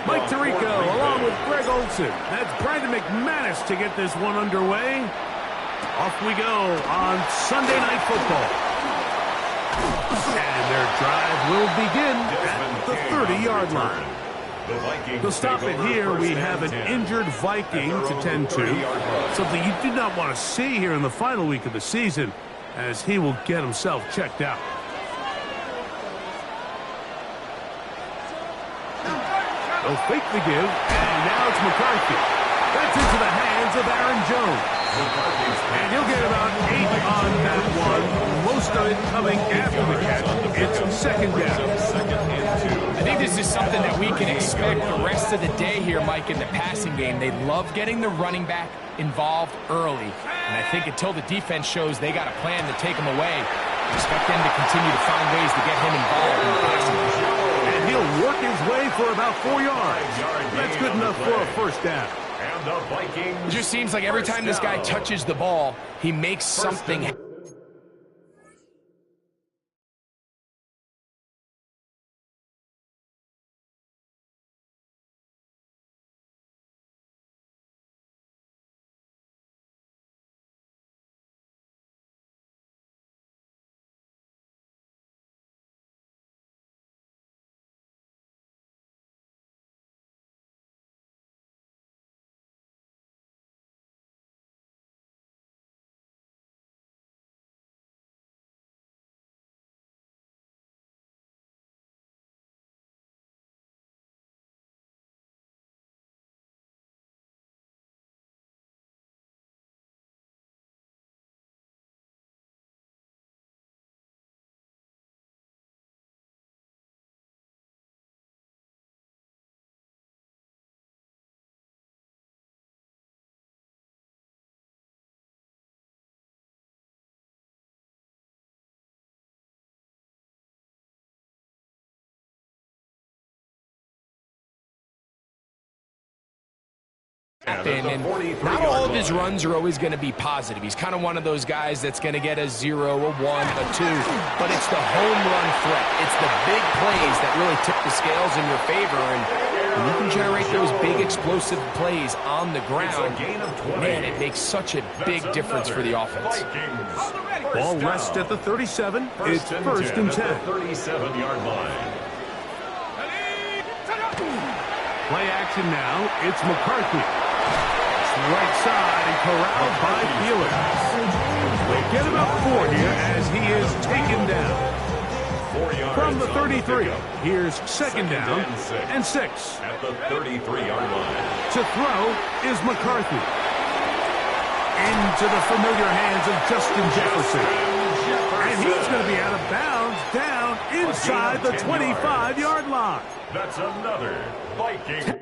Mike Tirico along with Greg Olson. That's Brandon McManus to get this one underway. Off we go on Sunday Night Football. And their drive will begin at the 30-yard line. To stop it here, we have an injured Viking to tend to. Something you do not want to see here in the final week of the season, as he will get himself checked out. They'll fake the give, and now it's McCarthy. That's into the hands of Aaron Jones. And he'll get about 8 on that one. Most of it coming after the catch. It's second down. I think this is something that we can expect the rest of the day here, Mike, in the passing game. They love getting the running back involved early. And I think until the defense shows they got a plan to take him away, expect them to continue to find ways to get him involved in the passing game. And he'll work his way for about 4 yards. That's good enough for a first down. And the Vikings. It just seems like every time this guy touches the ball, he makes something happen. And not all of his runs are always going to be positive. He's kind of one of those guys that's going to get a 0, a 1, a 2, but it's the home run threat. It's the big plays that really tip the scales in your favor, and when you can generate those big explosive plays on the ground, man, it makes such a big difference for the offense. Ball rests at the 37. It's first and 10. 37-yard line. Play action now. It's McCarthy. Right side and corralled by Felix. They get about 4 here as he is taken down. From the 33, here's second down and 6. At the 33-yard line. To throw is McCarthy. Into the familiar hands of Justin Jefferson. And he's going to be out of bounds down inside the 25-yard line. That's another Viking.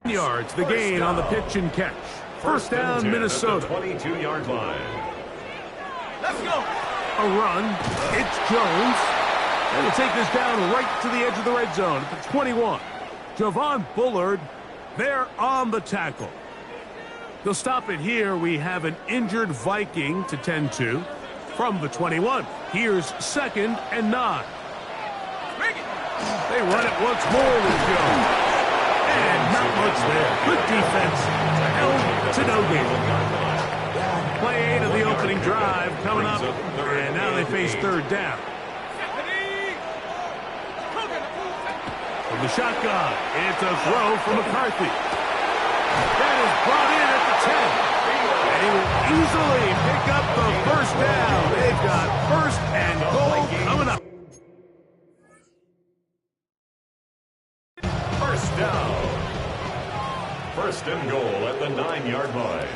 Yards, the gain on the pitch and catch. First down, Minnesota. 22-yard line. Let's go. A run. It's Jones. And he'll take this down right to the edge of the red zone at the 21. Javon Bullard there on the tackle. They'll stop it here. We have an injured Viking to tend to from the 21. Here's 2nd and 9. They run it once more with Jones. And not much there. Good defense. Held to no gain. Play 8 of the opening drive coming up. And now they face 3rd down. From the shotgun, it's a throw from McCarthy. That is brought in at the 10. And he will easily pick up the 1st down. They've got 1st and goal coming up. 1st down. 1st and goal at the 9-yard line.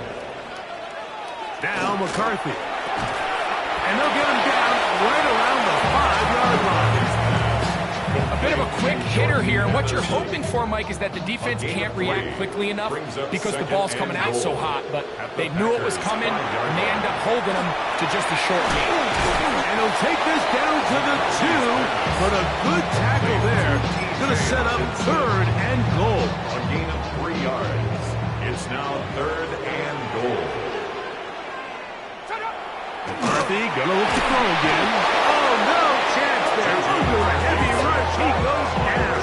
Now McCarthy. And they'll get him down right around the 5-yard line. A bit of a quick hitter here. And what you're hoping for, Mike, is that the defense can't react quickly enough because the ball's coming out so hot. But they knew it was coming, and they end up holding them to just a short gain. And he'll take this down to the 2, but a good tackle there. Going to set up 3rd and goal. A gain of 3 yards. It's now 3rd and goal. McCarthy going to look to throw again. Oh, no chance there. Under a heavy rush, he goes down.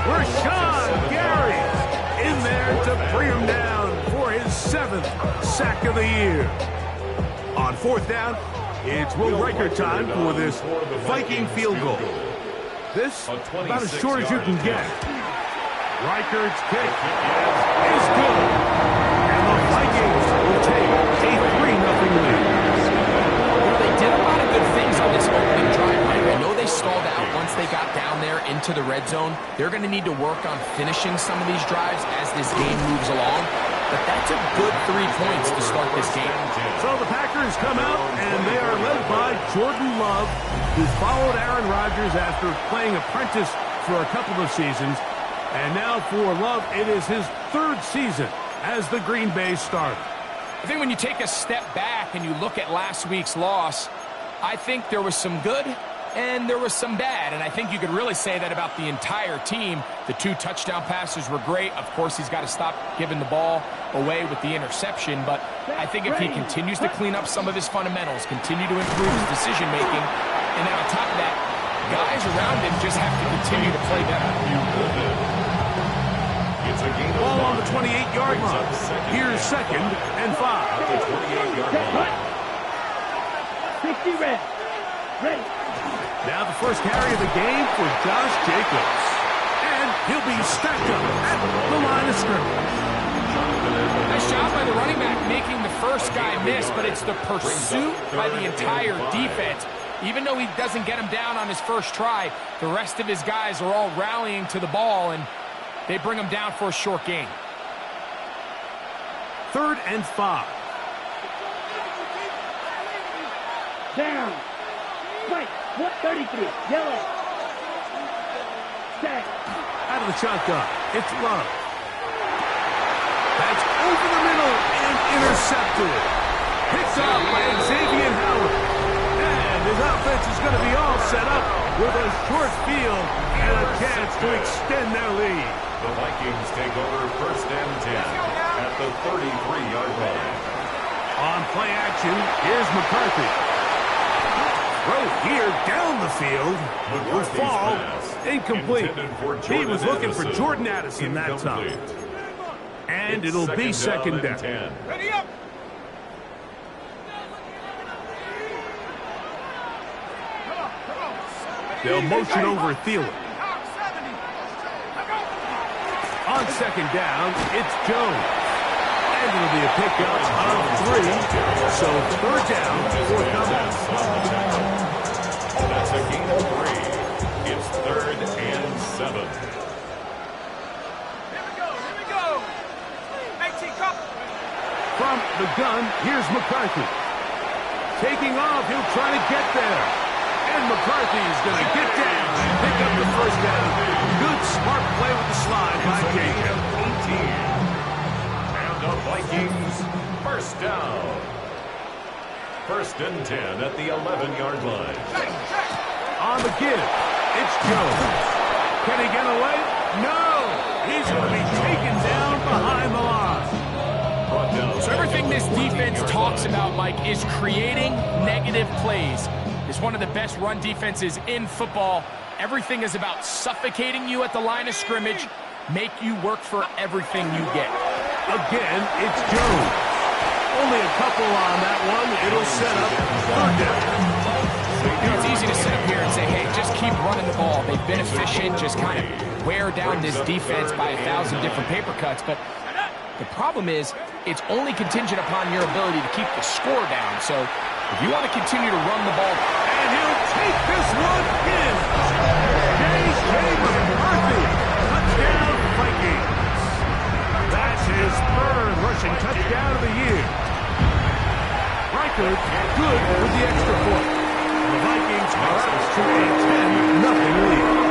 Rashawn Gary in there to bring him down for his 7th sack of the year. On 4th down, it's Will Riker time for this Viking field goal. This, about as short as you can get. Riker's kick is good. And the Vikings will take a 3-0 lead. Well, they did a lot of good things on this opening drive, Mike. I know they stalled out once they got down there into the red zone. They're going to need to work on finishing some of these drives as this game moves along. But that's a good 3 points to start this game. So the Packers come out, and they are led by Jordan Love, who followed Aaron Rodgers after playing apprentice for a couple of seasons. And now for Love, it is his 3rd season as the Green Bay starter. I think when you take a step back and you look at last week's loss, I think there was some good and there was some bad. And I think you could really say that about the entire team. The 2 touchdown passes were great. Of course, he's got to stop giving the ball away with the interception. But I think if he continues to clean up some of his fundamentals, continue to improve his decision-making, and then on top of that, guys around him just have to continue to play better. Ball on the 28-yard line. Here's 2nd and 5. The 28-yard line. 60 red. Ready. Now the first carry of the game for Josh Jacobs. And he'll be stacked up at the line of scrimmage. Nice job by the running back making the first guy miss, but it's the pursuit by the entire defense. Even though he doesn't get him down on his first try, the rest of his guys are all rallying to the ball, and they bring him down for a short gain. 3rd and 5. Down. Right. 133. Yellow. Set. Out of the shotgun, it's Love. That's over the middle and intercepted. Picked up by Xavier Howard. And his offense is going to be all set up with a short field and a chance to extend their lead. The Vikings take over 1st and 10 at the 33-yard line. On play action, here's McCarthy. Throw here down the field. Will fall. Incomplete. He was looking for Jordan Addison that time. And it'll be 2nd down. Ready up. They'll motion over Thielen. On 2nd down, it's Jones. And it'll be a pickup of 3. So 3rd down, 4th down. That's a gain of 3. It's 3rd and 7. Here we go. 18 cup. From the gun, here's McCarthy. Taking off, he'll try to get there. And McCarthy's going to get down and pick up the 1st down. Good, smart play with the slide by Jacob. 18. And the Vikings, 1st down. 1st and 10 at the 11-yard line. On the give, it's Jones. Can he get away? No! He's going to be taken down behind the line. this defense talks about, Mike, is creating negative plays. It's one of the best run defenses in football. Everything is about suffocating you at the line of scrimmage, make you work for everything you get. Again, it's Jones. Only a couple on that one. It'll set up third down. You know, it's easy to sit up here and say, hey, just keep running the ball. They've been efficient, just kind of wear down this defense by 1,000 different paper cuts. But the problem is, it's only contingent upon your ability to keep the score down. So if you want to continue to run the ball, and he'll take this one in. J.J. McCarthy, touchdown Vikings. That's his third rushing touchdown of the year. Reichard good with the extra point. The Vikings are up to a 10-0 lead.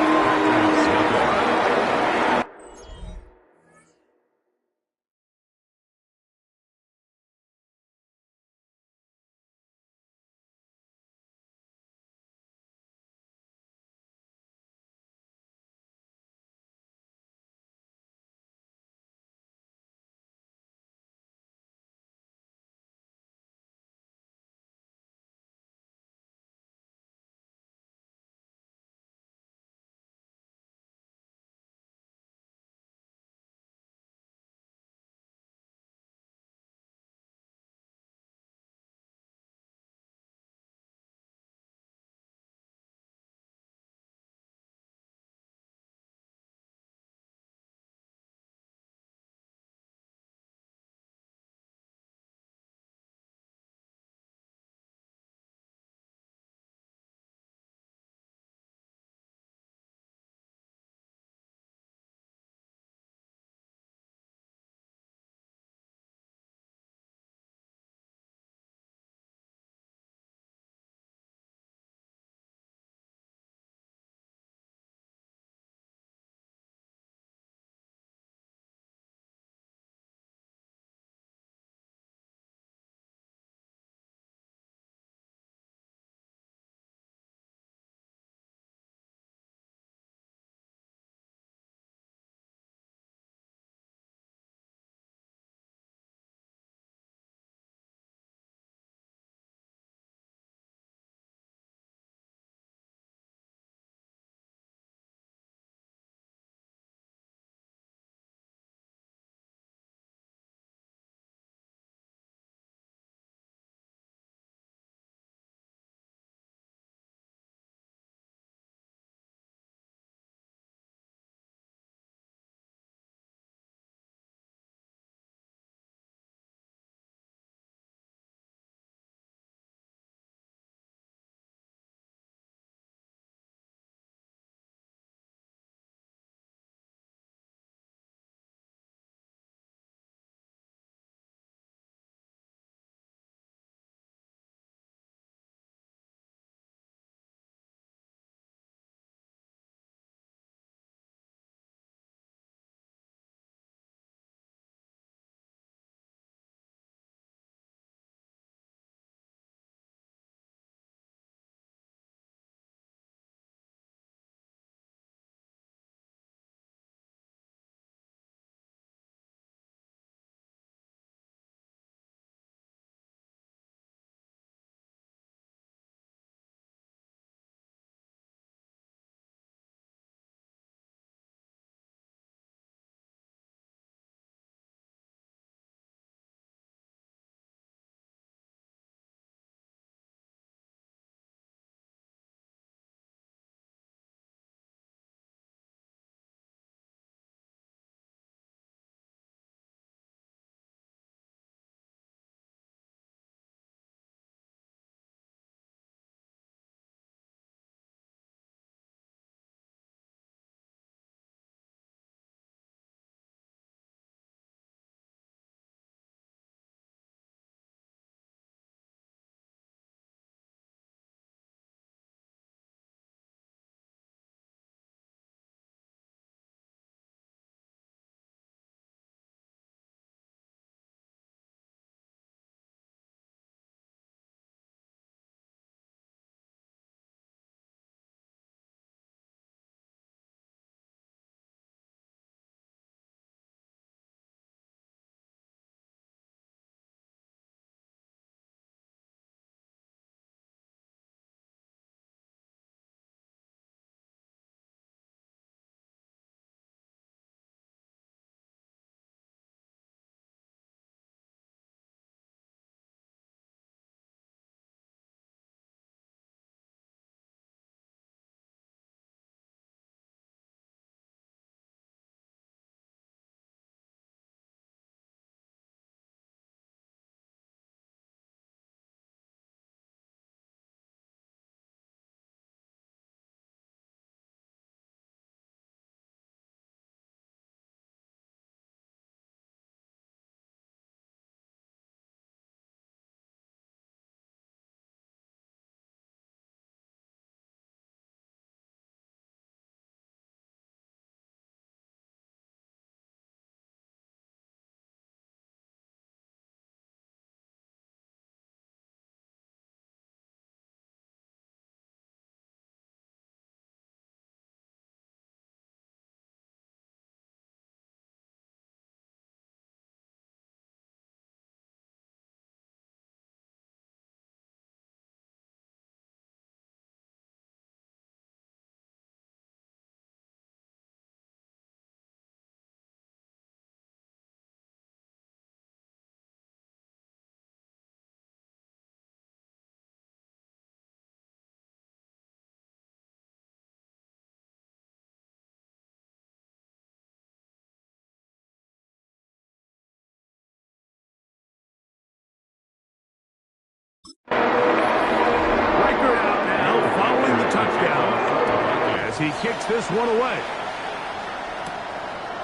as he kicks this one away.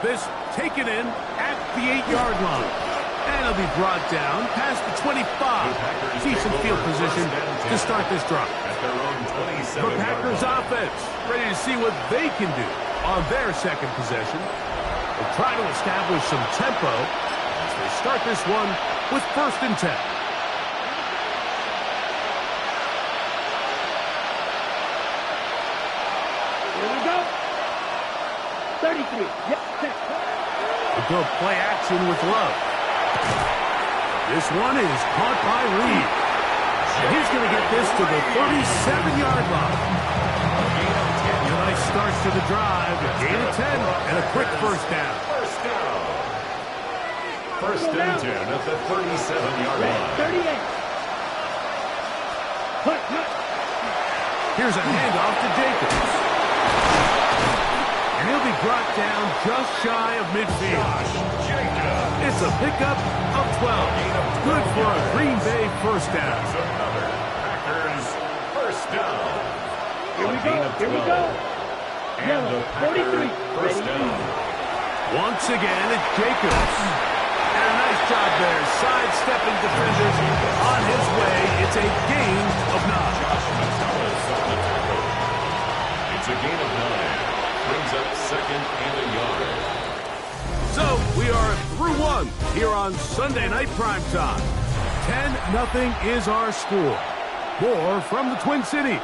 This taken in at the 8-yard line. And it'll be brought down past the 25. Decent field position to start this drive. The Packers offense ready to see what they can do on their second possession. They'll try to establish some tempo as they start this one with 1st and 10. Here we go. 33. Yep. They go play action with Love. This one is caught by Reed. And he's going to get this to the 37-yard line. A nice start to the drive. A gain of 10 and a quick first down. First and 10 at the 37-yard line. 38. Hut. Here's a handoff to Jacobs. And he'll be brought down just shy of midfield. It's a pickup of 12. Good for a Green Bay first down. Another Packers first down. Here we go. And the Packers 43. first down. Once again, it's Jacobs. And a nice job there, sidestepping defenders on his way. It's a gain of 9. It's a gain of 9. Brings up 2nd and a yard. So, we are through one here on Sunday Night Primetime. 10-0 is our score. More from the Twin Cities.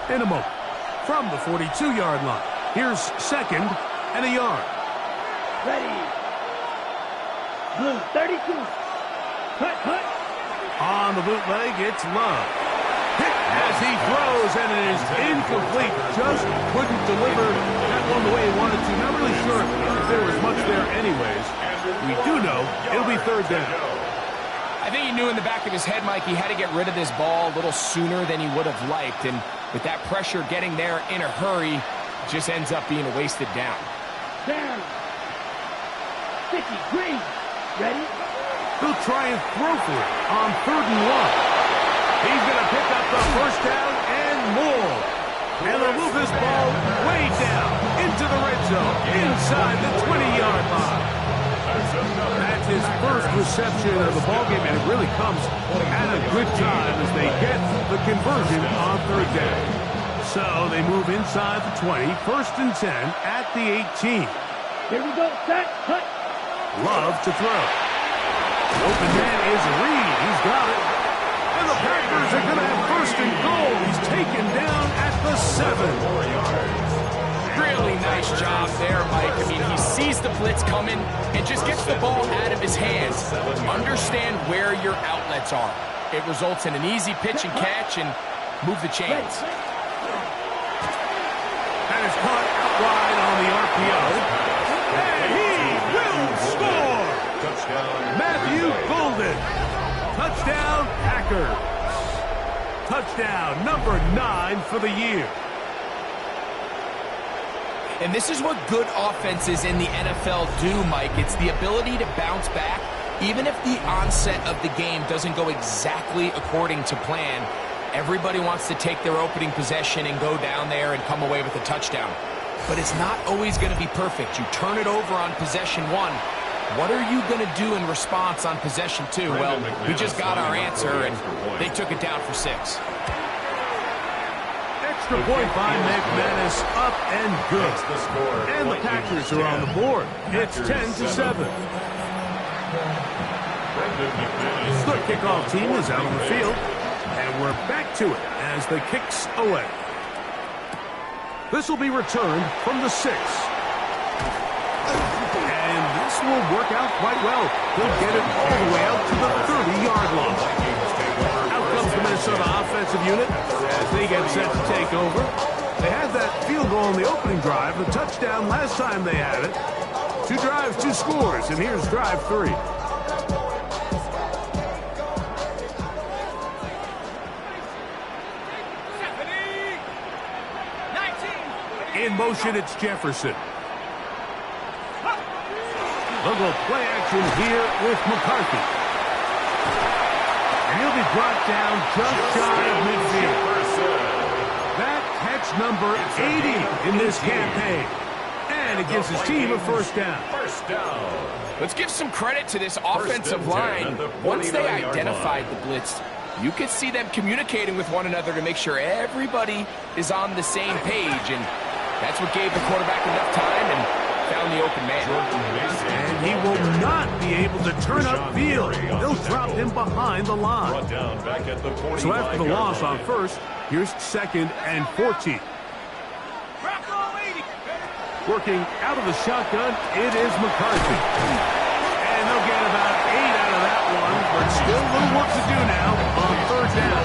In a moment, from the 42-yard line, here's 2nd and a yard. Ready. Blue, 32. Hut. On the bootleg, it's Love. Hit as he throws, and it is incomplete. Just couldn't deliver that one the way he wanted to. Not really sure if there was much there anyways. We do know it'll be 3rd down. I think he knew in the back of his head, Mike, he had to get rid of this ball a little sooner than he would have liked. And with that pressure getting there in a hurry, it just ends up being a wasted down. Down. 50. Green. Ready. He'll try and throw for it on 3rd and 1. He's going to pick up the first down and more. And they'll move this ball way down into the red zone, inside the 20-yard line. That's his first reception of the ballgame, and it really comes at a good time as they get the conversion on 3rd down. So they move inside the 20, 1st and 10 at the 18. Here we go. Set. Hut. Love to throw. Open man is Reed. He's got it. And the Packers are going to have 1st and goal. He's taken down at the 7. Really nice job there, Mike. I mean, he sees the blitz coming and just gets the ball out of his hands. Understand where your outlets are. It results in an easy pitch and catch and move the chains. And it's caught out wide on the RPO. And he will score! Touchdown. Matthew Golden. Touchdown, Packers. Touchdown number 9 for the year. And this is what good offenses in the NFL do, Mike. It's the ability to bounce back, even if the onset of the game doesn't go exactly according to plan. Everybody wants to take their opening possession and go down there and come away with a touchdown. But it's not always going to be perfect. You turn it over on possession 1. What are you going to do in response on possession 2? Well, we just got our answer, and they took it down for 6. Extra point by McManus, up and good. And the Packers are on the board. It's 10-7. The kickoff team is out on the field, and we're back to it as the kicks away. This will be returned from the 6. And this will work out quite well. He'll get it all the way out to the 30-yard line. Out comes the Minnesota offensive unit as they get set to take over. They had that field goal on the opening drive, the touchdown last time they had it. 2 drives, 2 scores, and here's drive 3. In motion, it's Jefferson. They'll go play action here with McCarthy. And he'll be brought down just shy of midfield. That catch number 80 in this campaign. And it gives his team a first down. First down. Let's give some credit to this offensive line. Once they identified the blitz, you could see them communicating with one another to make sure everybody is on the same page. And that's what gave the quarterback enough time and found the open man. And he will not be able to turn upfield. They'll drop him behind the line. So after the loss on first, here's 2nd and 14. Working out of the shotgun, it is McCarthy. And they'll get about 8 out of that one, but still a little work to do now on 3rd down.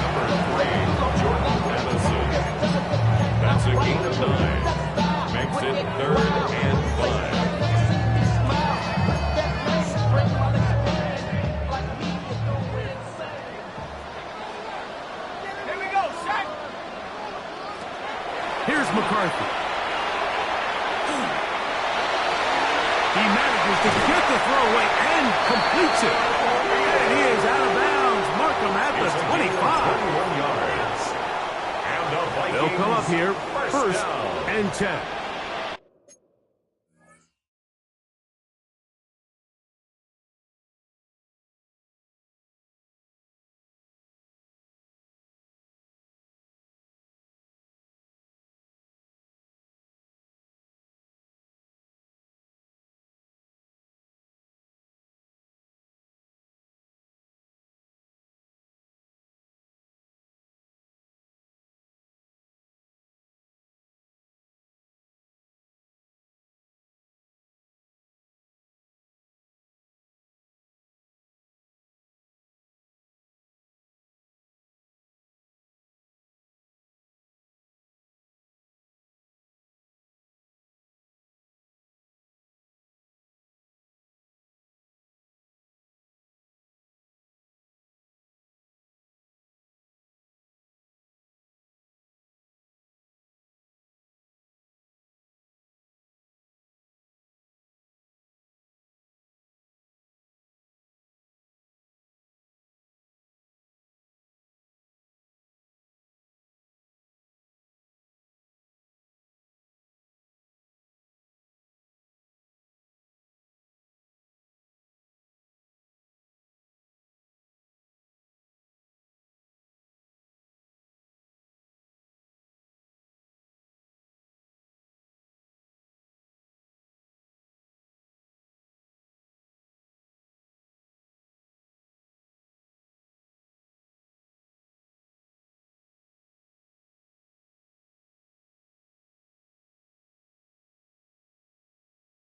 That's a gain of 9. Makes it 3rd and 5. Here we go, Shaq. Here's McCarthy. He manages to get the throw away and completes it. And he is out of bounds. Markham at the 25. They'll come up here, 1st and 10.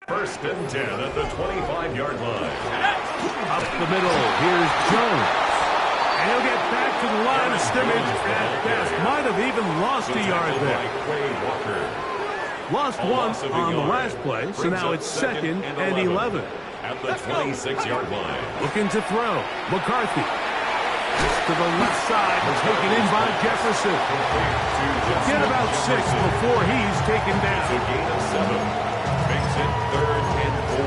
First and 10 at the 25-yard line. Up the middle, here's Jones. And he'll get back to the line of scrimmage at best. Might have even lost a yard there. Lost one on the last play, so now it's 2nd and 11. At the 26-yard line. Looking to throw. McCarthy. To the left side, taken in by Jefferson. Get about 6 before he's taken down. A gain of 7. Makes it 3rd and 4.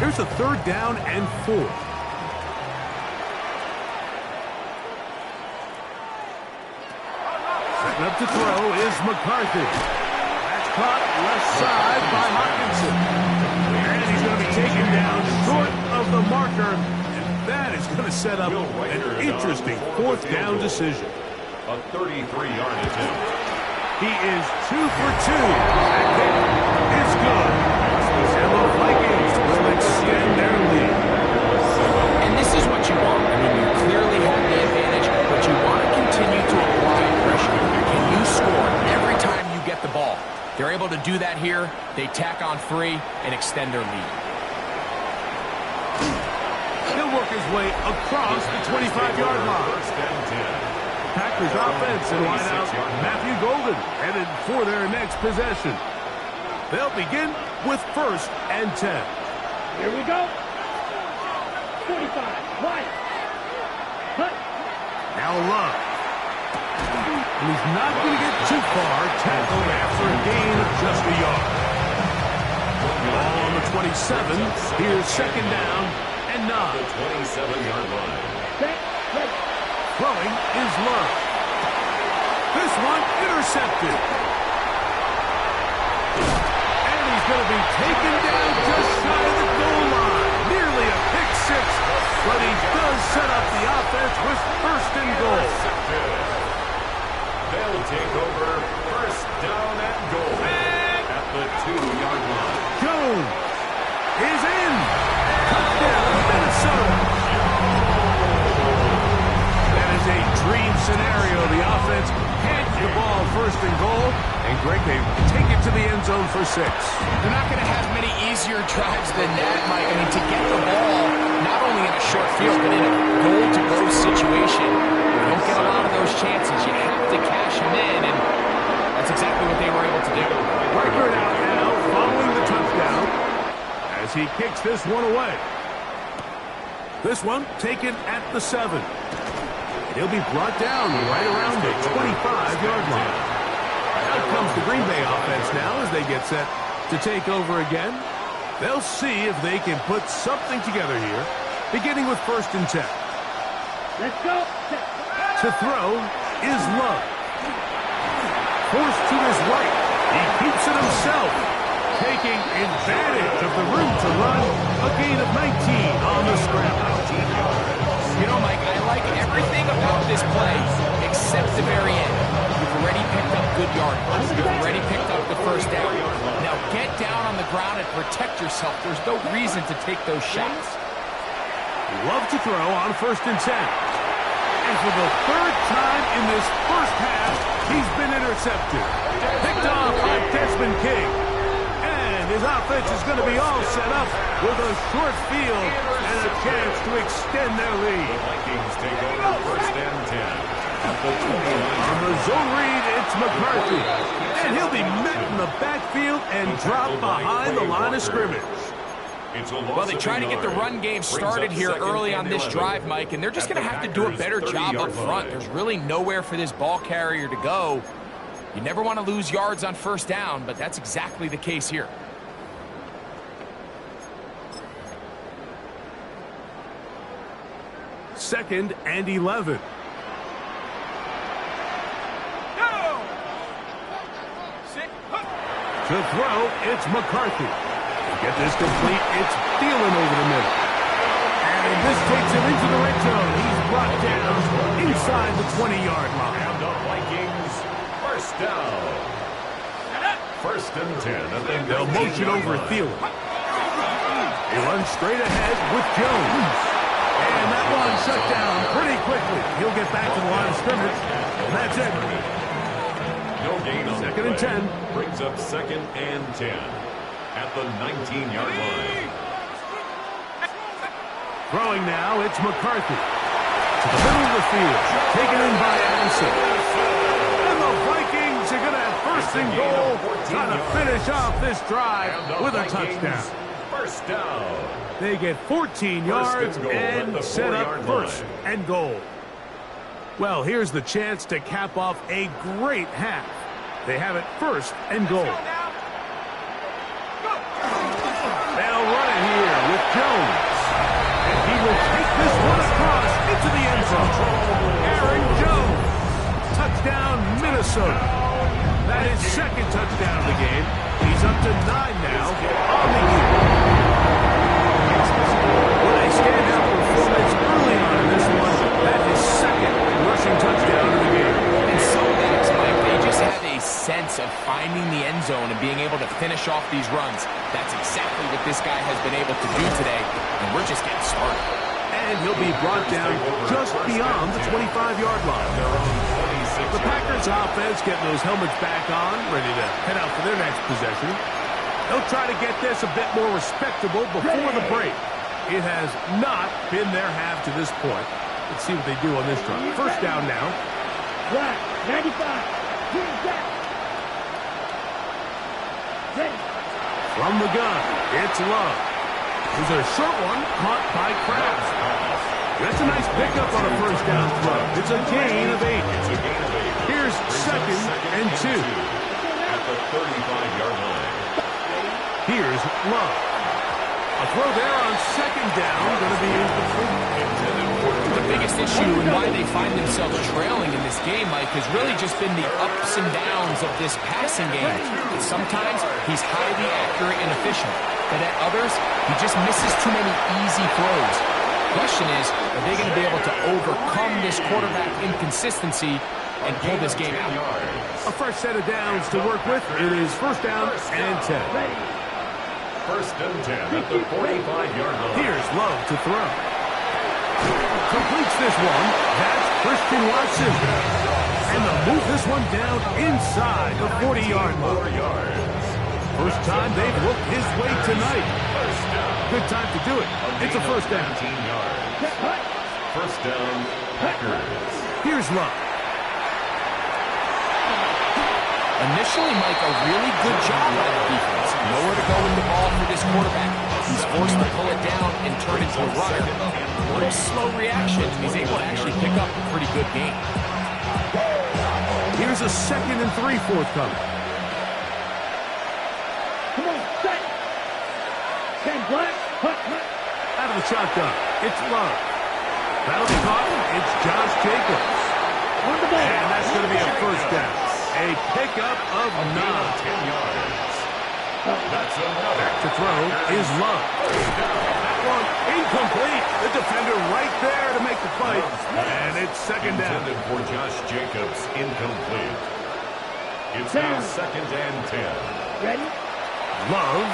Here's a 3rd down and 4. Setting up to throw is McCarthy. That's caught left side by Hawkinson. And he's going to be taken down short of the marker. And that is going to set up an interesting 4th down decision. A 33-yard attempt. He is 2 for 2. That kick is good. And the Vikings will extend their lead. And this is what you want. I mean, you clearly have the advantage, but you want to continue to apply pressure. Can you score every time you get the ball? They're able to do that here. They tack on 3 and extend their lead. He'll work his way across the 25-yard line. First and 10. Packers offense and wideout Matthew Golden headed for their next possession. They'll begin with 1st and 10. Here we go. 45. Wide. Cut. Now Love. And he's not going to get too far. Tackled after a gain of just a yard. Ball on the 27. Here's 2nd down and 9. The 27-yard line. Set. Ready. Throwing is Love. This This one intercepted. And he's going to be taken down just shy of the goal line. Nearly a pick six, but he does set up the offense with first and goal. They'll take over first down and goal at the 2-yard line. Jones is in. Touchdown, Minnesota. That is a dream scenario. The offense hands the ball first and goal. And Greg, they take it to the end zone for 6. They're not going to have many easier drives than that, Mike. I mean, to get the ball, not only in a short field, but in a goal-to-go situation, you don't get a lot of those chances. You have to cash them in, and that's exactly what they were able to do. Record out now following the touchdown as he kicks this one away. This one taken at the 7. He'll be brought down right around the 25-yard line. Out comes the Green Bay offense now as they get set to take over again. They'll see if they can put something together here, beginning with first and 10. Let's go. To throw is Love. Forced to his right. He keeps it himself, taking advantage of the room to run. A gain of 19 on the scramble. You know, Mike, I like everything about this play except the very end. You've already picked up good yardage. You've already picked up the first down. Now get down on the ground and protect yourself. There's no reason to take those shots. Love to throw on first and 10. And for the third time in this first half, he's been intercepted. Picked off by Desmond King. And his offense is going to be all set up with a short field and a chance to extend their lead. The Vikings take over first and 10 at the 29. On the zone read, it's McCarthy. And he'll be met in the backfield and dropped behind the line of scrimmage. Well, they try to get the run game started here early on this drive, Mike, and they're just going to have to do a better job up front. There's really nowhere for this ball carrier to go. You never want to lose yards on first down, but that's exactly the case here. Second and 11. To throw, it's McCarthy. To get this complete, it's Thielen over the middle. And this takes him into the red zone. He's brought down inside the 20-yard line. And the Vikings first down. First and 10 at the They'll motion over Thielen. He runs straight ahead with Jones. And that one shut down pretty quickly. He'll get back to the line of scrimmage. And that's it. No gain on Second and 10. Brings up second and 10 at the 19-yard line. Throwing now, it's McCarthy. To the middle of the field. Taken in by Anderson. And the Vikings are going to have first and goal. Trying to finish off this drive with a touchdown. First down. They get 14 yards and set up first and goal. Well, here's the chance to cap off a great half. They have it first and goal. They'll run it here with Jones. And he will take this one across into the end zone. Aaron Jones. Touchdown, Minnesota. That is second touchdown of the game. He's up to 9 now on the year. With a standout performance early on in this one, that is second rushing touchdown of the game. And some backs, Mike, they just have a sense of finding the end zone and being able to finish off these runs. That's exactly what this guy has been able to do today, and we're just getting started. And he'll be brought down just beyond the 25-yard line. The Packers offense getting those helmets back on, ready to head out for their next possession. They'll try to get this a bit more respectable before the break. It has not been their half to this point. Let's see what they do on this drive. First down now. Black, 95. Here's that. Ready. From the gun, it's Love. Here's a short one caught by Krabs. That's a nice pickup on a first down throw. It's a gain of 8. Here's second and 2. At the 35-yard line. Here's Love. A throw there on second down, going to be incomplete. Intended for biggest issue and why they find themselves trailing in this game, Mike, has really just been the ups and downs of this passing game. Sometimes he's highly accurate and efficient, but at others, he just misses too many easy throws. The question is, are they going to be able to overcome this quarterback inconsistency and pull this game out? A fresh set of downs to work with. It is first down and 10. First and 10 at the 45-yard line. Here's Love to throw. Completes this one. That's Christian Watson. And they'll move this one down inside the 40-yard line. First time they've looked his way tonight. Good time to do it. It's a first down. First down, Packers. Here's Love. Initially, Mike, a really good job by the defense. Nowhere to go with the ball for this quarterback. He's forced to pull it down and turn into a runner. A little slow reaction. He's able to actually pick up a pretty good game. Here's a 2nd and 3 forthcoming. Come on, set. 10 black. Hut. Out of the shotgun, it's Love. That'll be caught. It's Josh Jacobs. On the ball. And that's going to be a first down. A pickup of 9. 10 yards. That's another. Back to throw is Love. That one incomplete. The defender right there to make the fight. And it's second down. Intended for Josh Jacobs, incomplete. It's now second and 10. Ready? Love.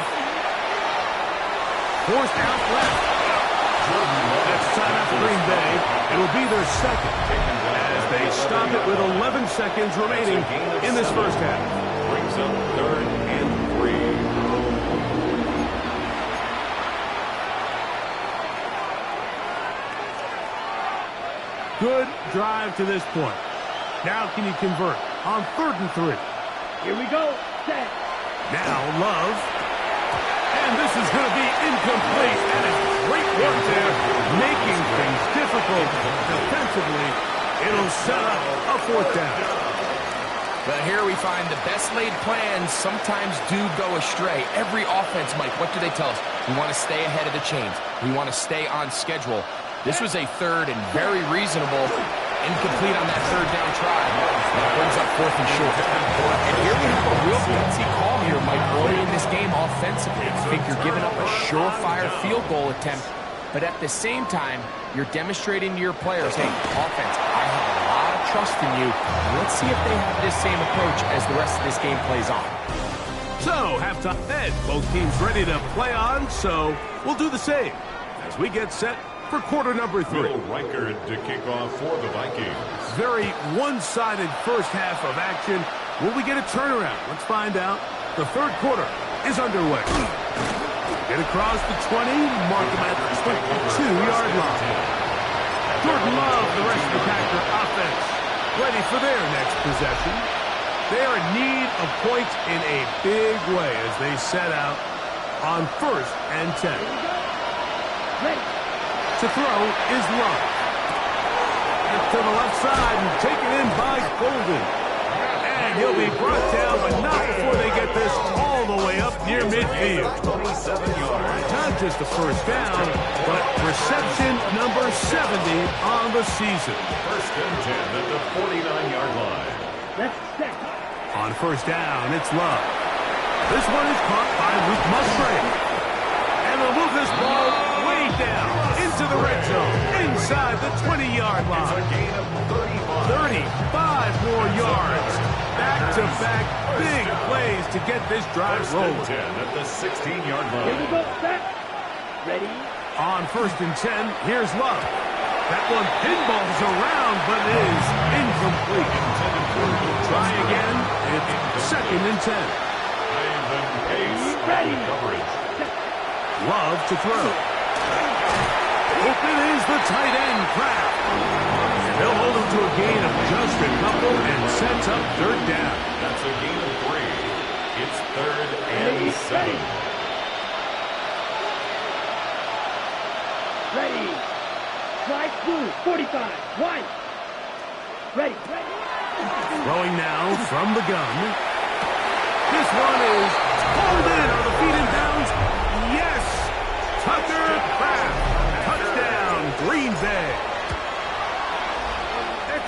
Forced out left. That's time out for Green Bay. It'll be their second as they stop it with 11 seconds remaining in this first half. Brings up third and 3. Good drive to this point. Now can you convert on 3rd and 3? Here we go. Set. Now Love. And this is going to be incomplete. And it's great work there, making things difficult defensively. It'll set up a 4th down. But here we find the best laid plans sometimes do go astray. Every offense, Mike, what do they tell us? We want to stay ahead of the chains. We want to stay on schedule. This was a 3rd and very reasonable, incomplete on that 3rd down try. That brings up 4th and short. And here we have a real gutsy call here, Mike, early in this game offensively. I think you're giving up a surefire field goal attempt, but at the same time, you're demonstrating to your players, hey, offense, I have a lot of trust in you. Let's see if they have this same approach as the rest of this game plays on. So, halftime ahead. Both teams ready to play on, so we'll do the same as we get set for quarter number 3. Will Reichard to kick off for the Vikings. Very one-sided first half of action. Will we get a turnaround? Let's find out. The 3rd quarter is underway. Get across the 20, mark them at the 22-yard line. Jordan Love, the rest of the Packer offense, ready for their next possession. They are in need of points in a big way as they set out on 1st and 10. Ready. To throw is Love. And to the left side and taken in by Golden. And he'll be brought down, but not before they get this all the way up near midfield. 27 yards. Not just a first down, but reception number 70 on the season. First and 10 at the 49-yard line. Let's set. On first down, it's Love. This one is caught by Luke Musgrave. And they'll move this ball way down into the red zone, inside the 20-yard It's a line. gain of 35. 35 more yards. Back-to-back big plays to get this drive First and rolling. 10 at the 16-yard Here we line. go. Set. Ready. On first and 10, here's Love. That one pinballs around, but it is incomplete. Try again. It's 2nd and 10. Ivan Pace on the coverage. Love to throw. Open is the tight end, Kraft. And they'll hold him to a gain of just a couple and sets up 3rd down. That's a gain of 3. It's 3rd and 7. Ready. Slide through. 45. Wide. Ready. Throwing now from the gun. This one is pulled in. Are the feet in bounds? Yes! Tucker Kraft. Touchdown, Green Bay.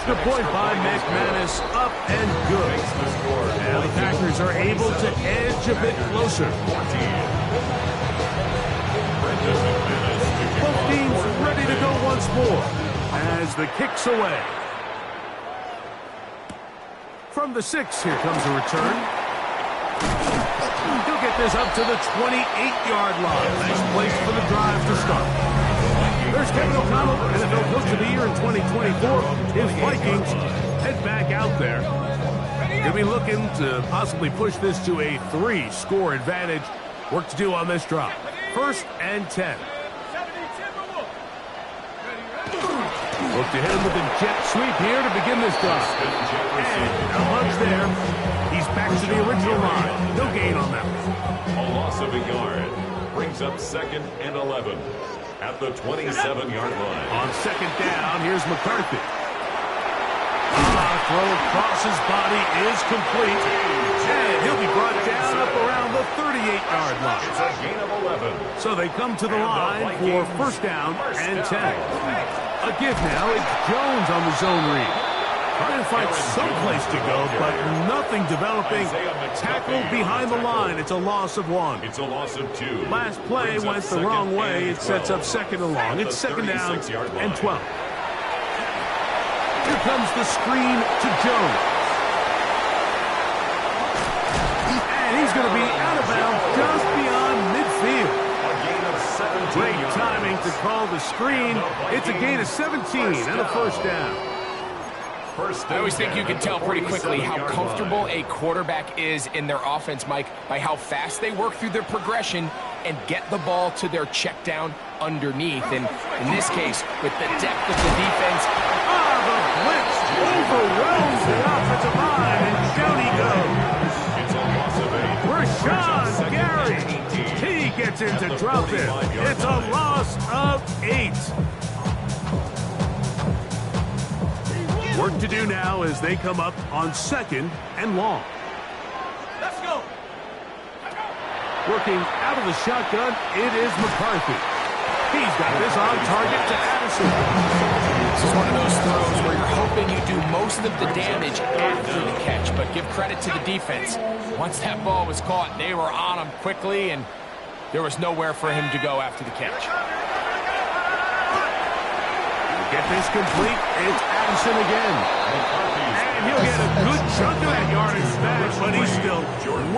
Extra point by McManus, up and good. Now the Packers are able to edge a bit closer. Both teams ready to go once more as the kick's away. From the 6, here comes a return. He'll get this up to the 28-yard line. Nice place for the drive to start. There's Kevin O'Connell, NFL Coach of the Year in 2024. His Vikings head back out there. They'll be looking to possibly push this to a 3-score advantage. Work to do on this drop. 1st and 10. Look to hit him with a jet sweep here to begin this drive. And a bunch there. He's back to the original line. No gain on that one. A loss of a yard brings up 2nd and 11 at the 27-yard line. On 2nd down, here's McCarthy. Throw across his body is complete. And he'll be brought down up around the 38-yard line. It's a gain of 11. So they come to the line for 1st down and 10. A give now. It's Jones on the zone read. Trying to find some place to go, but nothing developing. Tackled behind the line. It's a loss of 1. It's a loss of 2. Last play went the wrong way. It sets up 2nd and long. It's 2nd down and 12. Here comes the screen to Jones. And he's going to be out of bounds just beyond midfield. Great timing to call the screen. It's a gain of 17 and a 1st down. I always think you can tell pretty quickly how comfortable a quarterback is in their offense, Mike, by how fast they work through their progression and get the ball to their check down underneath. And in this case, with the depth of the defense, the blitz overwhelms the offensive line, and down he goes. It's a loss of 8. Rashawn Gary. He gets in to drop it. It's a loss of 8. Work to do now as they come up on 2nd and long. Let's go. Working out of the shotgun, it is McCarthy. He's got this on target to Addison. this is one of those throws where you're hoping you do most of the damage after the catch, but give credit to the defense. Once that ball was caught, they were on him quickly, and there was nowhere for him to go after the catch. Get this complete. It's Addison again. And he'll get a good chunk of that yardage back, but he's still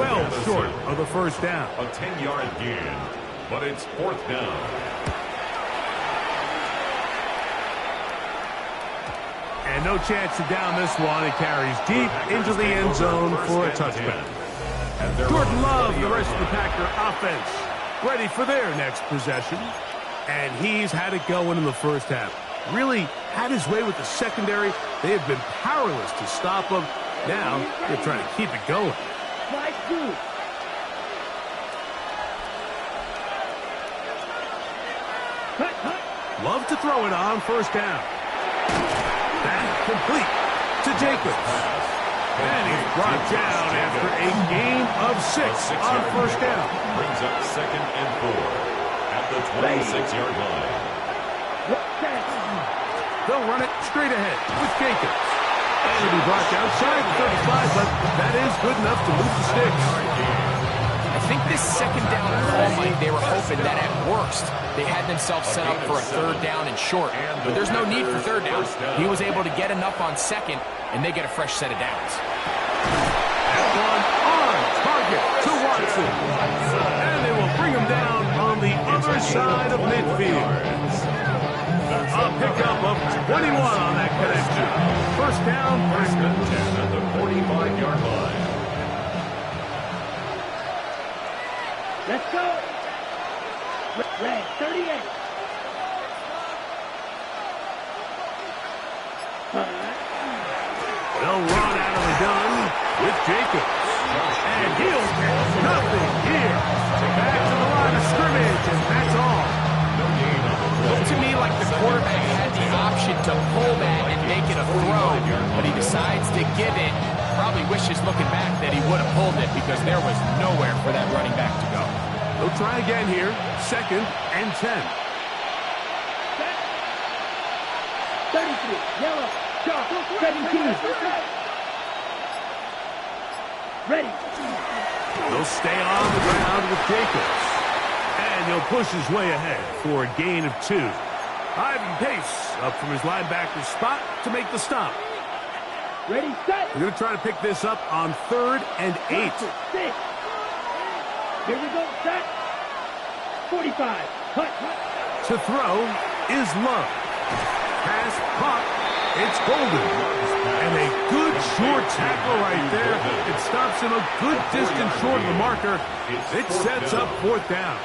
well short of the 1st down. A 10-yard gain, but it's 4th down. And no chance to down this one. It carries deep into the end zone for a touchback. Jordan Love, the rest of the Packer offense, ready for their next possession. And he's had it going in the 1st half. Really had his way with the secondary. They have been powerless to stop him. Now they're trying to keep it going. Love to throw it on 1st down. That complete to Jacobs. And he's brought down after a gain of 6 on 1st down. Brings up 2nd and 4 at the 26-yard line. They'll run it straight ahead with Jacobs. And he'll be brought down shy of 35, but that is good enough to move the sticks. I think this 2nd down call, Mike, they were hoping that at worst they had themselves set up for a 3rd down and short. But there's no need for 3rd down. He was able to get enough on 2nd, and they get a fresh set of downs. That one on target to Watson. And they will bring him down on the other side of midfield. A pickup of 21 on that connection. 1st down, 1st and 10 at the 45-yard line. Let's go. Red, 38. They'll run out of the gun with Jacobs. And he'll get nothing here. Back to the line of scrimmage, and that's all. Looked to me like the quarterback had the option to pull that and make it a throw, but he decides to give it. Probably wishes looking back that he would have pulled it because there was nowhere for that running back to go. They'll try again here. 2nd and 10. 33, yellow. Shot. 17. Ready. He'll stay on the ground with Jacobs. And he'll push his way ahead for a gain of 2. Ivan Pace up from his linebacker spot to make the stop. Ready, set. We're going to try to pick this up on 3rd and 8. 6. Here we go, set. 45. Cut. To throw is Love. Pass caught. It's Golden. And a good short tackle right there. It stops him a good distance short of the marker. It sets up 4th down.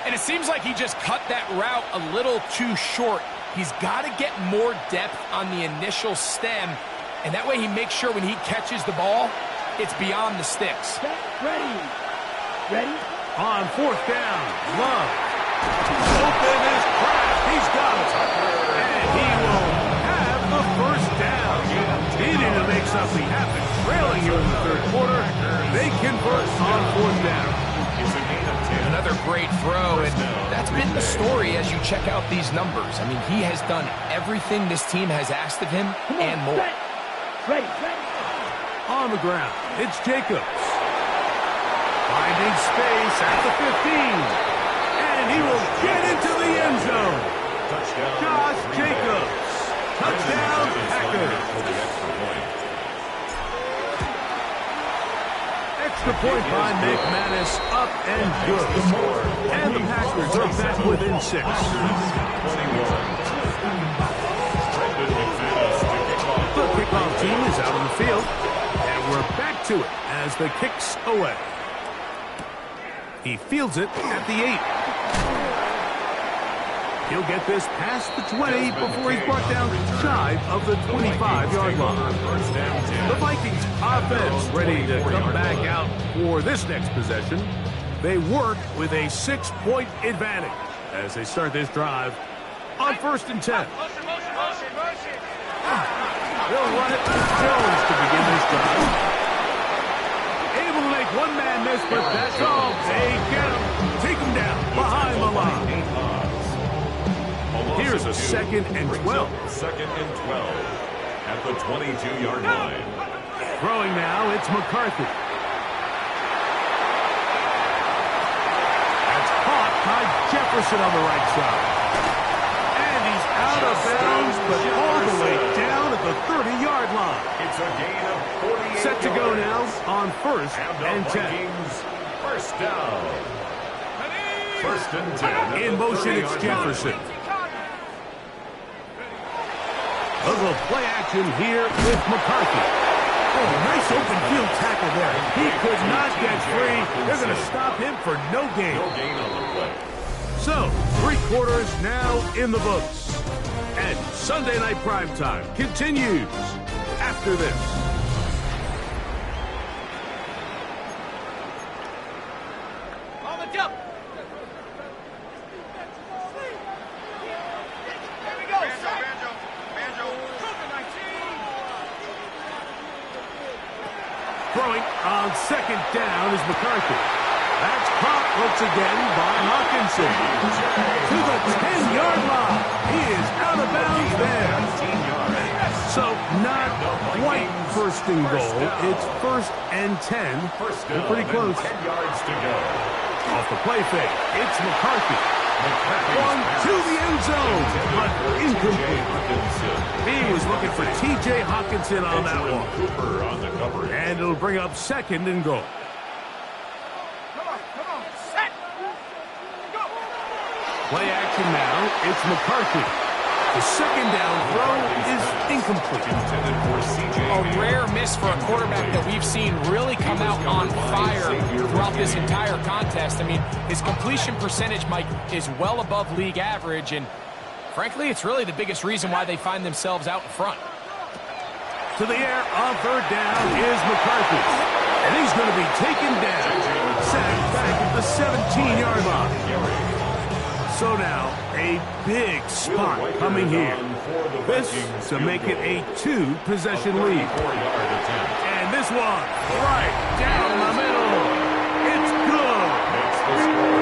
And it seems like he just cut that route a little too short. He's got to get more depth on the initial stem, and that way he makes sure when he catches the ball, it's beyond the sticks. Ready. Ready. On 4th down, Love. Open is cracked. He's got it. And he will have the 1st down. He needed to make something happen. Trailing here in the 3rd quarter. They convert on 4th down. Another great throw, and that's been the story as you check out these numbers. I mean, he has done everything this team has asked of him and more. Ready. On the ground, it's Jacobs. Finding space at the 15. And he will get into the end zone. Josh Jacobs. Touchdown, Packers. Extra point by McManus, up and good. And the Packers are back within 6. The kickoff team is out on the field, and we're back to it as the kick's away. He fields it at the 8. He'll get this past the 20 before he's brought down shy of the 25-yard line. The Vikings offense ready to come back out for this next possession. They work with a 6-point advantage as they start this drive on 1st and 10. They'll run it with Jones to begin this drive. Able to make one man miss, but that's all. They get him. Take him down behind the line. Here's a 2nd and 12. 2nd and 12 at the 22-yard line. Throwing now, it's McCarthy. That's caught by Jefferson on the right side. And he's out of bounds, but all the way down at the 30-yard line. It's a gain of 48 Set to go now on 1st and 10. First down. 1st and 10. In motion, it's Jefferson. A little play action here with McCarthy. Oh, nice open field tackle there. He could not get free. They're going to stop him for no gain. No gain on the play. So, 3 quarters now in the books. And Sunday Night Primetime continues after this. On the jump. Throwing on 2nd down is McCarthy. That's caught once again by Hawkinson. To the 10-yard line. He is out of bounds there. So not quite 1st and goal. It's 1st and 10. They're pretty close. 10 yards to go. Off the play fake, it's McCarthy. One to the end zone, but incomplete. He was looking for T.J. Hawkinson on that one. Cooper on the cover. And it'll bring up 2nd and goal. Come on. Set. Go. Play action now. It's McCarthy. The 2nd down throw is incomplete. A rare miss for a quarterback that we've seen really come out on fire throughout this entire contest. I mean, his completion percentage, Mike, is well above league average, and frankly, it's really the biggest reason why they find themselves out in front. To the air on 3rd down is McCarthy. And he's going to be taken down. Sacked back at the 17-yard line. So now, a big spot coming here. This to make it a 2-possession lead. And this one, right down the middle. It's good.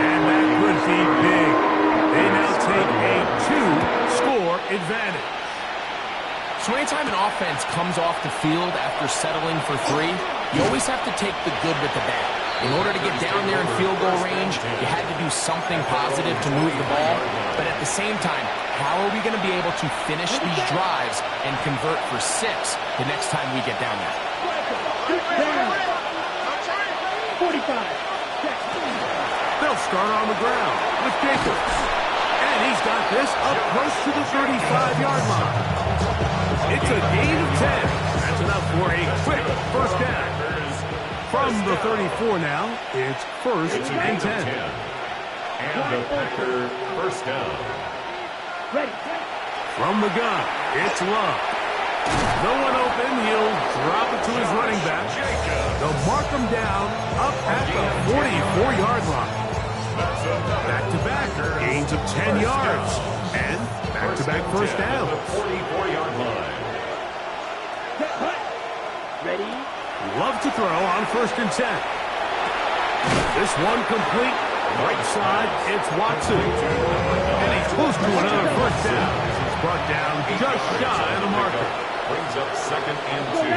And that could be big. They now take a 2-score advantage. So anytime an offense comes off the field after settling for 3, you always have to take the good with the bad. In order to get down there in field goal range, you had to do something positive to move the ball. But at the same time, how are we going to be able to finish these drives and convert for 6 the next time we get down there? 45. They'll start on the ground with Jacobs. And he's got this up close to the 35-yard line. It's a gain of 10. That's enough for a quick first down. From the 34 now, it's first and 10. And the Packer first down. Ready. From the gun, it's Love. No one open, he'll drop it to his running back. They'll mark him down up at the 44-yard line. Back-to-back, gains of 10 yards. And back-to-back first down. 44-yard line. Ready. Love to throw on first and 10. This one complete. Right side, it's Watson. And he's close to another first down. He's brought down just shy of the marker. Brings up second and 2.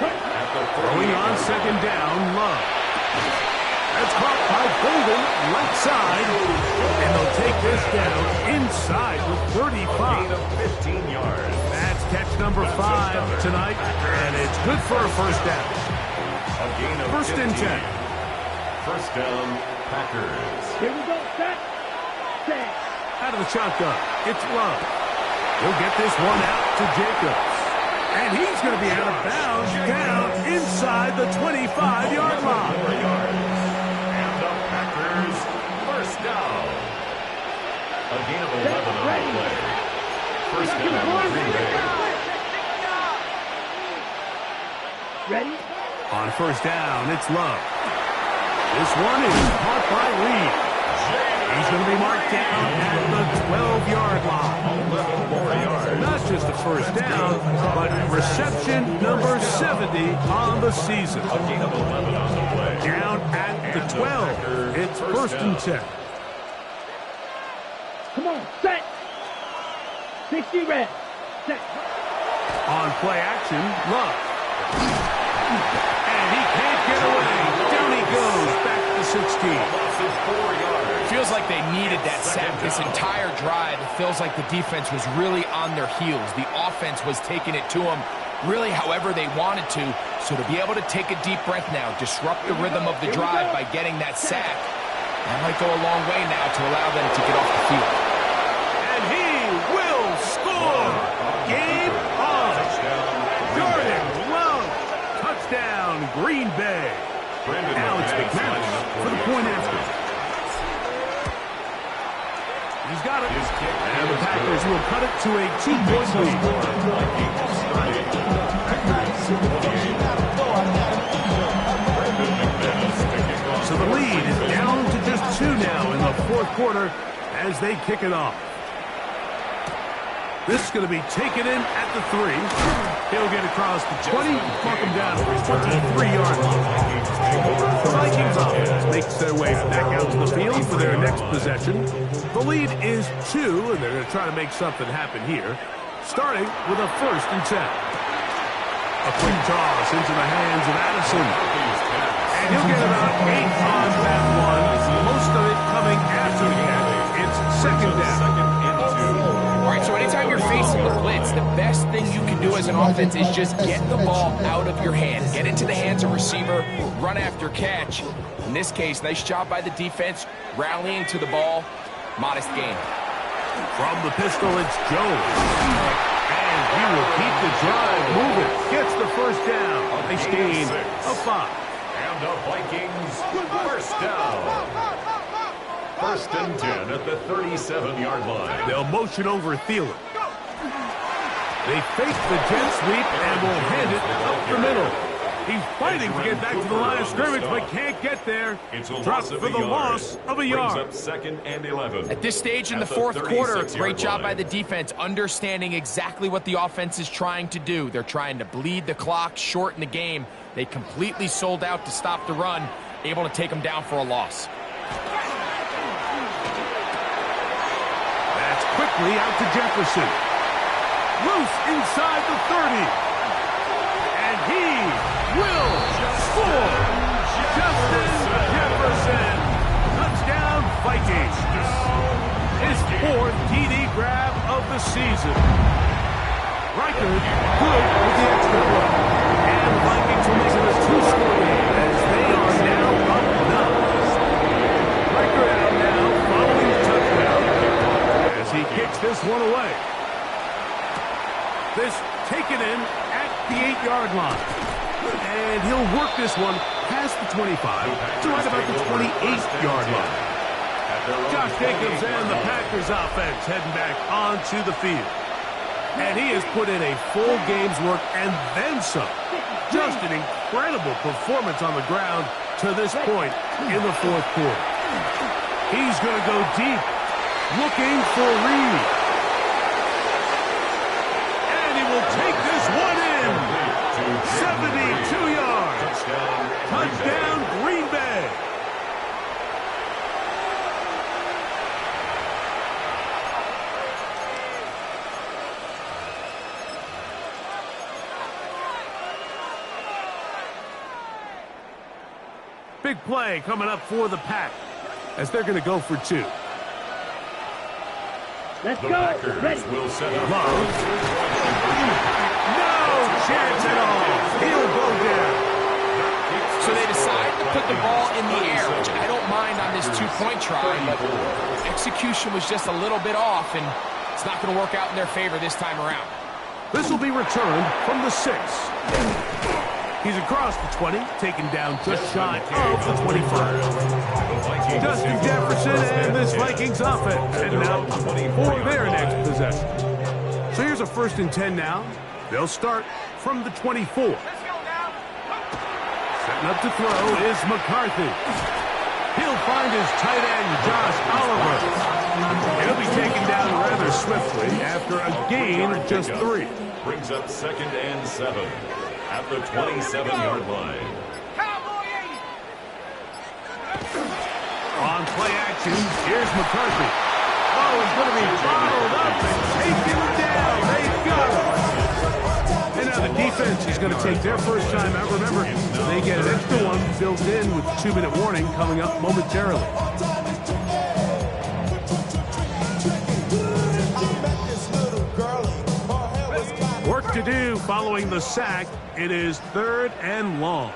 At the Throwing on second down, Love. That's caught by Golden, right side. And they'll take this down inside the 35. Gain of 15 yards. That's catch number 5 tonight. And it's good for a first down. A gain of First and 15. 10. First down, Packers. Here we go. Set. Set. Out of the shotgun, it's Love. He'll get this one out to Jacobs. And he's going to be out of bounds down inside the 25-yard line. 4 yards. And the Packers first down. A gain of 11 on the play. First down, Green Bay. Ready. On first down, it's Love. This one is caught by Reed. He's going to be marked down at the 12-yard line. 11 more yards. Not just a first down, but reception number 70 on the season. A gain of 11 on the play. Down at the 12. It's first and 10. Come on. Set. 60 red. Set. On play action, Love. And he can't get away. Down he goes, back to 16. Loss of 4 yards. Feels like they needed that sack this entire drive. It feels like the defense was really on their heels. The offense was taking it to them really however they wanted to. So to be able to take a deep breath now, disrupt the rhythm of the drive by getting that sack, that might go a long way now to allow them to get off the field. And he will score. Game on. Jordan Love. Touchdown, Green Bay. Now it's McManus for the point after. He's got it. And the Packers will cut it to a 2-point lead. So the lead is down to just 2 now in the fourth quarter as they kick it off. This is going to be taken in at the 3. He'll get across the 20, mark him down to his 23-yard line. The Vikings offense makes their way back out to the field for their next possession. The lead is 2, and they're going to try to make something happen here, starting with a first and 10. A quick toss into the hands of Addison. And he'll get about 8 on that one. Most of it coming after the catch. It's second down. All right, so anytime you're facing the blitz, the best thing you can do as an offense is just get the ball out of your hand. Get into the hands of receiver, run after catch. In this case, nice job by the defense, rallying to the ball. Modest gain. From the pistol, it's Jones. And he will keep the drive moving. Gets the first down. Nice gain of 5. And the Vikings first down. First and 10 at the 37-yard line. They'll motion over Thielen. They fake the jet sweep and will hand it up the middle. He's fighting to get back to the line of scrimmage, but can't get there. Dropped for the loss of a yard. Brings up second and 11. At this stage in the fourth quarter, great job by the defense, understanding exactly what the offense is trying to do. They're trying to bleed the clock, shorten the game. They completely sold out to stop the run, able to take them down for a loss. That's quickly out to Jefferson. loose inside the 30. And he will score. Justin Jefferson. Touchdown, Vikings. His 4th TD grab of the season. Reichard good with the extra point. And the Vikings will make it a 2-score game as they are now up 9. Reichard out now following the touchdown as he kicks this one away. This taken in at the 8-yard line. And he'll work this one past the 25 to right about the 28-yard line. Josh Jacobs and the Packers offense heading back onto the field. And he has put in a full game's work and then some. Just an incredible performance on the ground to this point in the 4th quarter. He's going to go deep, looking for Reed. And he will take this one in. 72 yards. Touchdown, Green Bay. Big play coming up for the Pack as they're going to go for 2. Let's The go. Packers Ready. will set up. Love. No chance at all. He'll go down. So they decide to put the ball in the air, which I don't mind on this 2-point try, but execution was just a little bit off, and it's not going to work out in their favor this time around. This will be returned from the 6. He's across the 20, taken down just shy of the 25. Justin Jefferson and this Vikings offense heading out for their next possession. So here's a 1st and 10 now. They'll start from the 24. Setting up to throw is McCarthy. He'll find his tight end, Josh Oliver. He'll be taken down rather swiftly after a gain of just 3. Brings up 2nd and 7 at the 27-yard line. On play action, here's McCarthy. Oh, he's going to be bottled up and taken down. They've got him. And now the defense is going to take their first time out. Remember, they get an extra one built in with 2-minute warning coming up momentarily. Work to do following the sack. It is 3rd and long.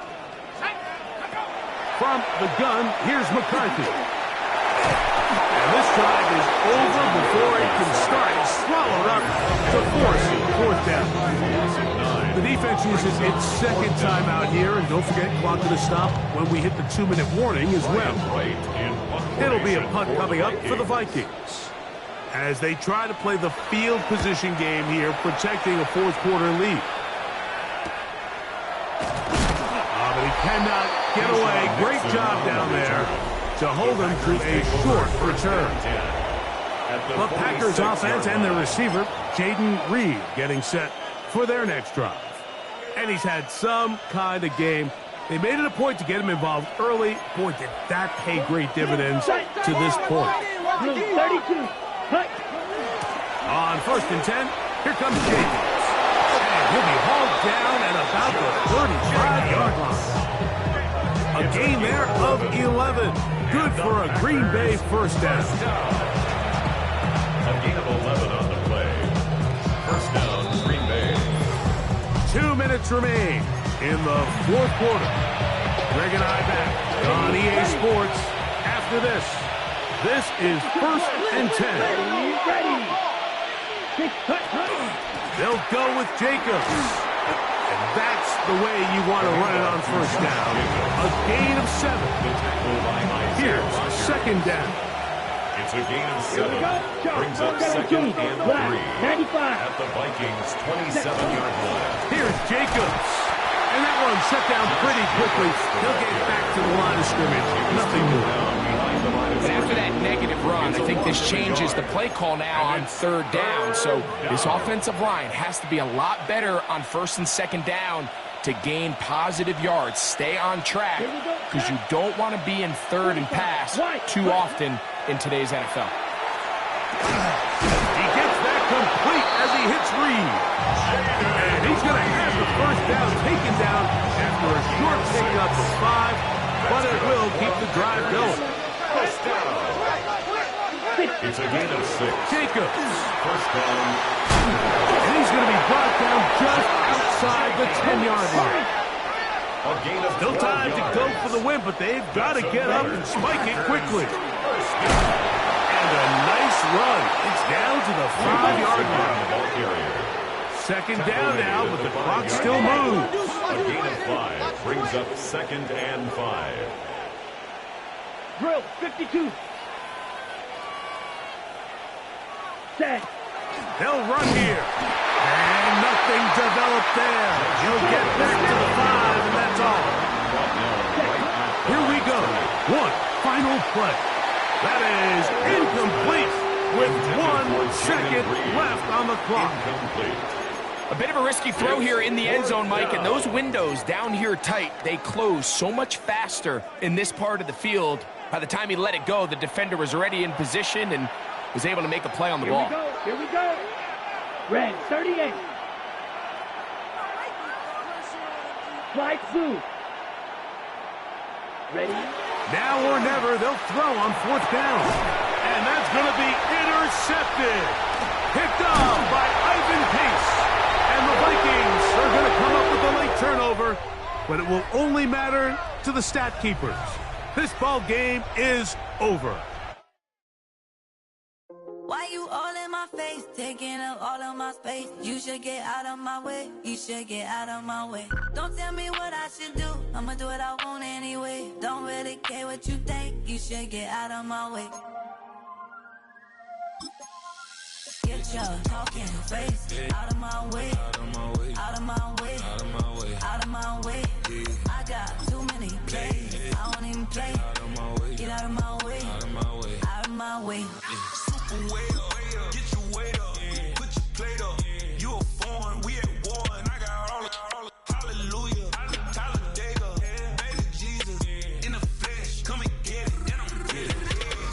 From the gun, here's McCarthy. And this drive is over before it can start. Swallowed up to force 4th down. The defense uses its 2nd timeout here, and don't forget, clock to stop when we hit the 2-minute warning as well. It'll be a punt coming up for the Vikings as they try to play the field position game here, protecting a 4th quarter lead. But he cannot get away. Great job down there to hold him to a short return. The Packers offense and their receiver, Jaden Reed, getting set for their next drive. And he's had some kind of game. They made it a point to get him involved early. Boy, did that pay great dividends to this point. 32. Cut. On 1st and 10, here comes Jacobs. And he'll be hauled down at about the 35-yard line. A gain there of 11. Good for a Green Bay 1st down. A gain of 11 on the play. 1st down, Green Bay. 2 minutes remain in the 4th quarter. Greg and I back on EA Sports after this. This is 1st and 10. Ready. Cut. They'll go with Jacobs. And that's the way you want to run it on 1st down. A gain of 7. Here's 2nd down. It's a gain of 7. Brings up 2nd and 3 at the Vikings' 27-yard line. Here's Jacobs. And that one shut down pretty quickly. He'll get back to the line of scrimmage. Nothing more. And after that negative run, I think this changes the play call now on 3rd down. So this offensive line has to be a lot better on 1st and 2nd down to gain positive yards. Stay on track because you don't want to be in 3rd and pass too often in today's NFL. He gets that complete as he hits Reed. And he's going to have the first down taken down after a short pickup of 5, but it will keep the drive going. First down. It's a gain of 6. Jacobs. First down. And he's going to be brought down just outside the 10-yard line. A gain of Still 12 time to yards. go for the win, but they've got to get up and spike it quickly. First down. And a nice run. It's down to the 5-yard line. Ball carrier. Second down now, but the clock still moves. A gain of 5 brings up 2nd and 5. Drill, 52. Set. They'll run here. And nothing developed there. He'll get back to the 5, and that's all. Here we go. One final play. That is incomplete with 1 second left on the clock. Incomplete. A bit of a risky throw here in the end zone, Mike, and those windows down here tight, they close so much faster in this part of the field. By the time he let it go, the defender was already in position and was able to make a play on the ball. Here we go. Red, 38. Flight blue. Ready? Now or never, they'll throw on 4th down. And that's going to be intercepted. Picked off by Ivan Pace. And the Vikings are going to come up with a late turnover, but it will only matter to the stat keepers. This ball game is over. Why you all in my face, taking up all of my space? You should get out of my way, you should get out of my way. Don't tell me what I should do, I'ma do what I want anyway. Don't really care what you think, you should get out of my way. Get your talking face out of my way, out of my way, out of my way, out of my way, out of my way. I got too many plays, I don't even play. Get out of my way, out of my way, out of my way. Way up, get your weight up, put your plate up. You a foreign, we at war, and I got all the hallelujah, Talladega, baby Jesus, in the flesh, come and get it, and I'm get it.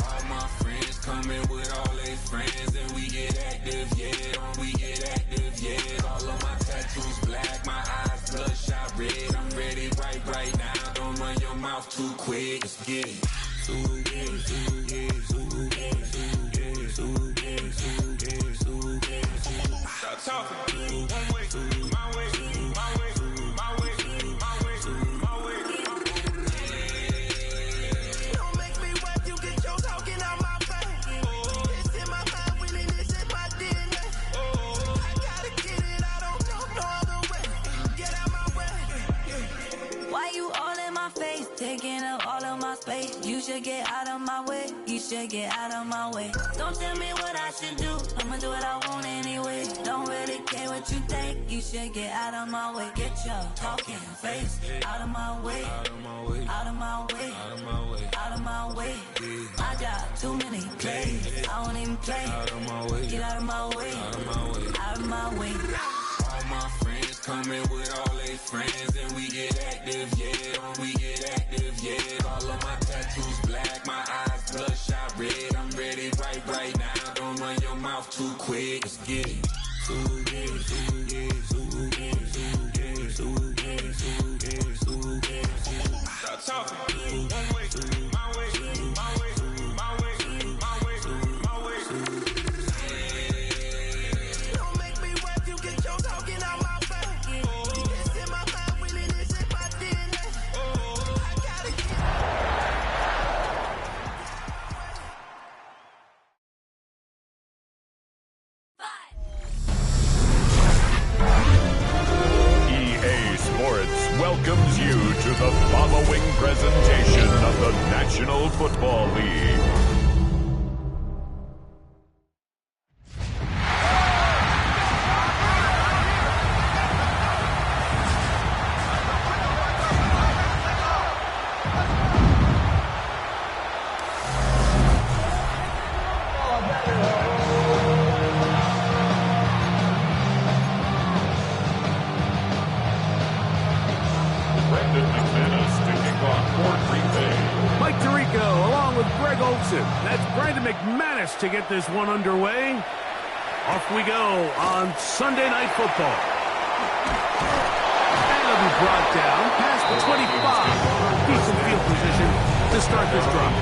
All my friends coming with all their friends, and we get active, yeah, we get active, yeah. All of my tattoos black, my eyes bloodshot red. I'm ready right now. Don't run your mouth too quick. Let's get it. Stop talking. One way, my way, my way, my way, my way, my way. Don't make me wipe you, get your talking out my face. It's in my mind, winning this in my DNA. I gotta get it, I don't know no other way. Get out my way. Why you all in my face, taking up all of my space? You should get out of my way, you should get out of my way. Don't tell me what I should do, I'ma do what I want anyway. Don't really care what you think, you should get out of my way. Get your talking face out of my way, out of my way, out of my way, out of my way, out of my way. I got too many plays, I don't even play. Get out of my way, out of my way, out of my way. All my friends coming with all their friends, and we get active, yeah, we get active, yeah. All of my tattoos black, my eyes bloodshot red. I'm ready right now. Don't run your mouth too quick. Let's get it. Stop talking. One way, my way, my way, my way, my way, my way. Don't make me wipe you, get your talking out my face. It's in my mind, winning this in my DNA. I gotta EA Sports welcomes you to the following presentation of the National Football League. That's Brandon McManus to get this one underway. Off we go on Sunday Night Football. And it'll be brought down past the 25. Decent field position to start this drive.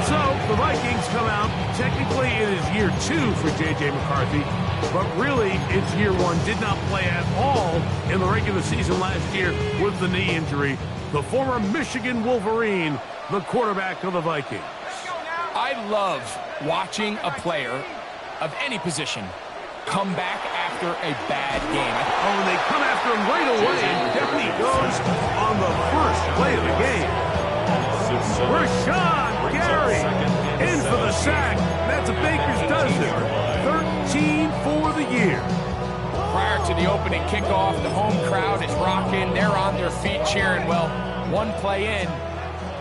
So the Vikings come out. Technically, it is year 2 for J.J. McCarthy, but really it's year 1. Did not play at all in the regular season last year with the knee injury. The former Michigan Wolverine, the quarterback of the Vikings. I love watching a player of any position come back after a bad game. Oh, and they come after him right away. Definitely goes on the first play of the game. Rashawn Gary in for the sack. That's a Baker's dozen. 13 for the year. Prior to the opening kickoff, the home crowd is rocking. They're on their feet cheering. Well, one play in,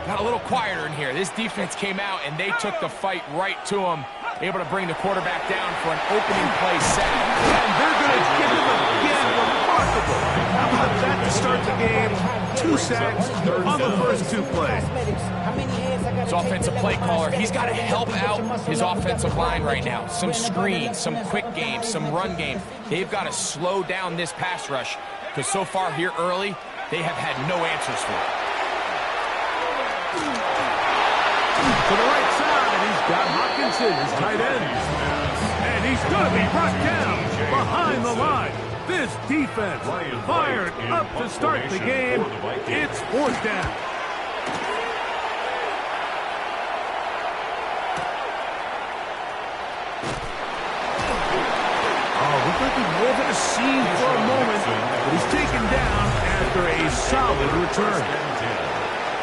got a little quieter in here. This defense came out, and they took the fight right to him, able to bring the quarterback down for an opening play sack. And they're going to give him again. Remarkable. How about that to start the game? 2 sacks on the first 2 plays. His offensive play caller, he's got to help out his offensive line right now. Some screens, some quick games, some run game. They've got to slow down this pass rush because so far here early, they have had no answers for it. To the right side, he's got Hawkinson, his tight end. And he's going to be brought down behind the line. This defense fired up to start the game. It's 4th down. Oh, looks like he wasn't a scene for a moment, but he's taken down after a solid return.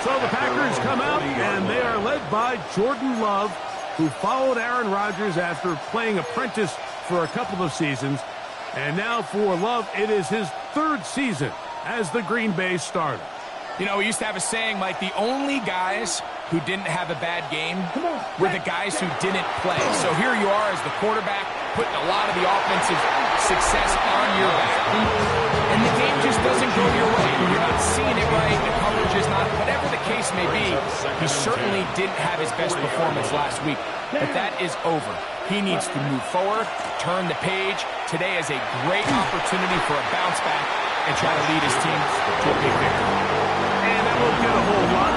So the Packers come out, and they are led by Jordan Love, who followed Aaron Rodgers after playing apprentice for a couple of seasons. And now for Love, it is his 3rd season as the Green Bay starter. You know, we used to have a saying like the only guys who didn't have a bad game were the guys who didn't play. So here you are as the quarterback, putting a lot of the offensive success on your back. And the game just doesn't go your way. You're not seeing it right. The coverage is not. Whatever the case may be, he certainly didn't have his best performance last week. But that is over. He needs to move forward, turn the page. Today is a great opportunity for a bounce back and try to lead his team to a big victory. And that won't get a whole lot.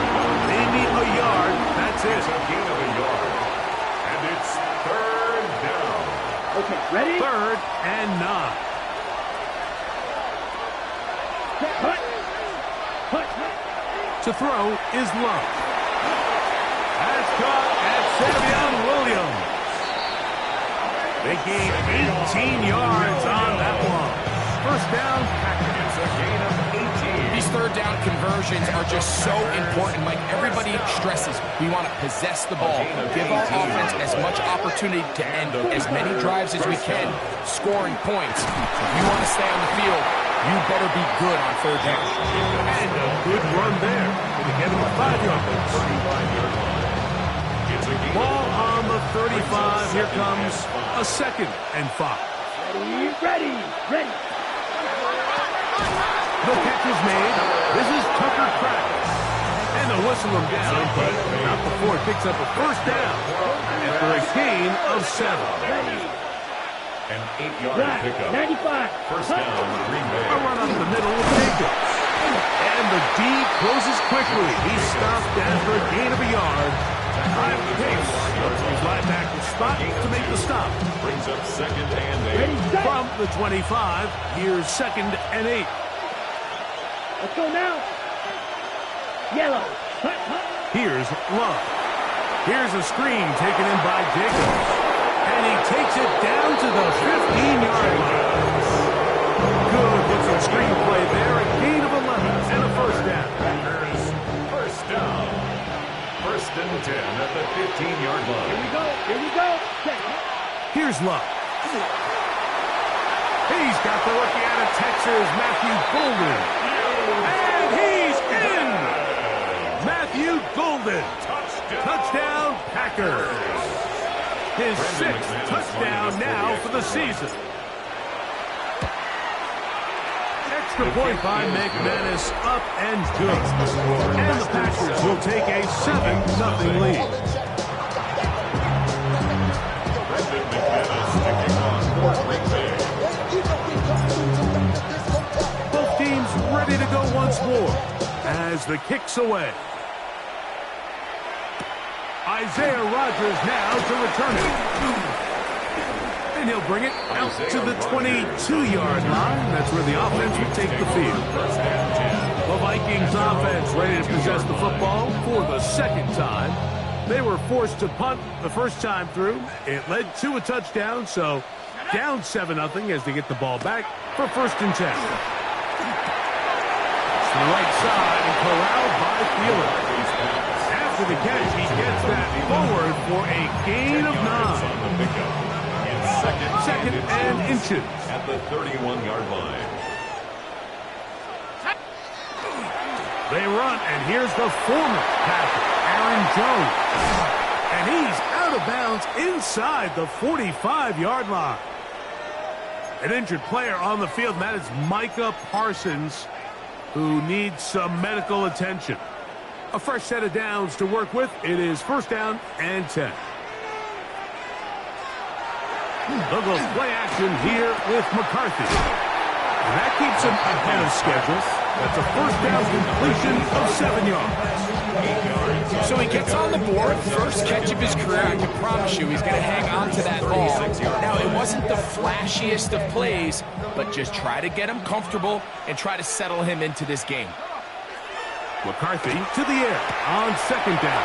They need a yard. That's it. It's a gain of a yard. And it's 3rd down. Okay, ready? 3rd and 9. Hut. To throw is Love. That's caught at Savion Williams. They gain 18 yards on that one. 1st down, Packers. It's a gain of 18. These 3rd down conversions are just so important. Like everybody stresses, we want to possess the ball, give our offense as much opportunity to end as many drives as we can, scoring points. If you want to stay on the field, you better be good on 3rd down. And a good run there. Going to get him a 5-yard line. Ball on the 35. Here comes a 2nd and 5. Ready. No catch is made. This is Tucker Kraft. And they'll whistle him down, but not before it picks up a 1st down after a gain of 7. An 8-yard pickup. 95. 1st down, Green Bay. A run up the middle with Jacobs. And the D closes quickly. He's stopped after a gain of a yard. High pace. His linebacker spot to make the stop. Brings up 2nd and 8. From the 25, here's 2nd and 8. Let's go now. Yellow. Here's Love. Here's a screen taken in by Jacobs. And he takes it down to the 15-yard line. Good with some screen play there. A gain of 11 and a 1st down. Packers, 1st down. 1st and 10 at the 15-yard line. Here we go. Here's Love. He's got the rookie out of Texas, Matthew Golden. And he's in! Matthew Golden. Touchdown, Packers. His 6th touchdown now for the season. Extra point by McManus, up and good. And the Packers will take a 7-0 lead. Brendan McManus kicking off. gives the kicks away. Isaiah Rodgers now to return it. And he'll bring it out to the 22-yard line. That's where the offense will take the field. The Vikings offense ready to possess the football for the second time. They were forced to punt the first time through. It led to a touchdown, so down 7-0 as they get the ball back for 1st and 10. To the right side and corralled by Fielder. After the catch, he gets that forward for a gain of 9. Second and inches. At the 31-yard line. They run, and here's the former Packer, Aaron Jones. And he's out of bounds inside the 45-yard line. An injured player on the field, and that is Micah Parsons, who needs some medical attention. A fresh set of downs to work with. It is 1st down and 10. They'll go play action here with McCarthy. And that keeps him ahead of schedule. That's a 1st down completion of 7 yards. So he gets on the board, first catch of his career. I can promise you he's going to hang on to that ball. Now, it wasn't the flashiest of plays, but just try to get him comfortable and try to settle him into this game. McCarthy to the air on 2nd down.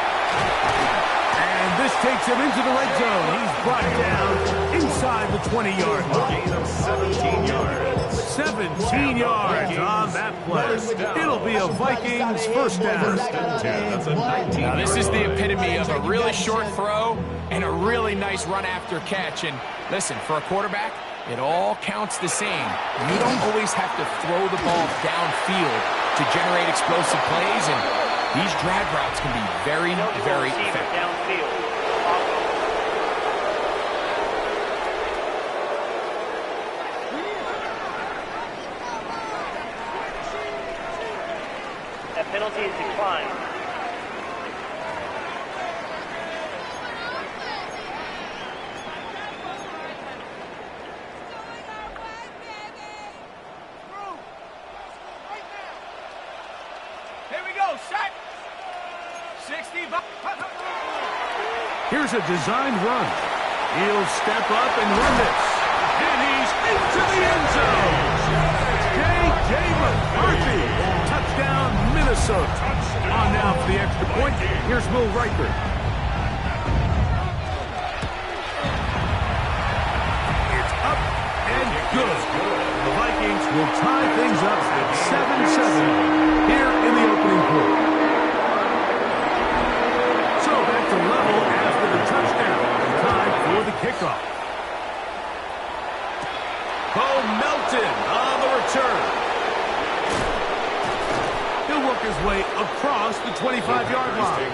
And this takes him into the red zone. He's brought down inside the 20-yard line. Gain of 17 yards. 17 yards on that play. It'll be a Vikings 1st down. That's a 19. Now, this is the epitome of a really short throw and a really nice run after catch. And listen, for a quarterback, it all counts the same. You don't always have to throw the ball downfield to generate explosive plays, and these drag routes can be very, very effective. That penalty is declined. Here we go, set. 60. Here's a designed run. He'll step up and run this. And he's into the end zone. J.J. McCarthy. Touchdown, Minnesota. On now for the extra point. Here's Will Riker. It's up and good. The Vikings will tie things up at 7-7 here in the opening quarter. So back to level after the touchdown. Time for the kickoff. Bo Melton on the return. He'll work his way across the 25-yard line.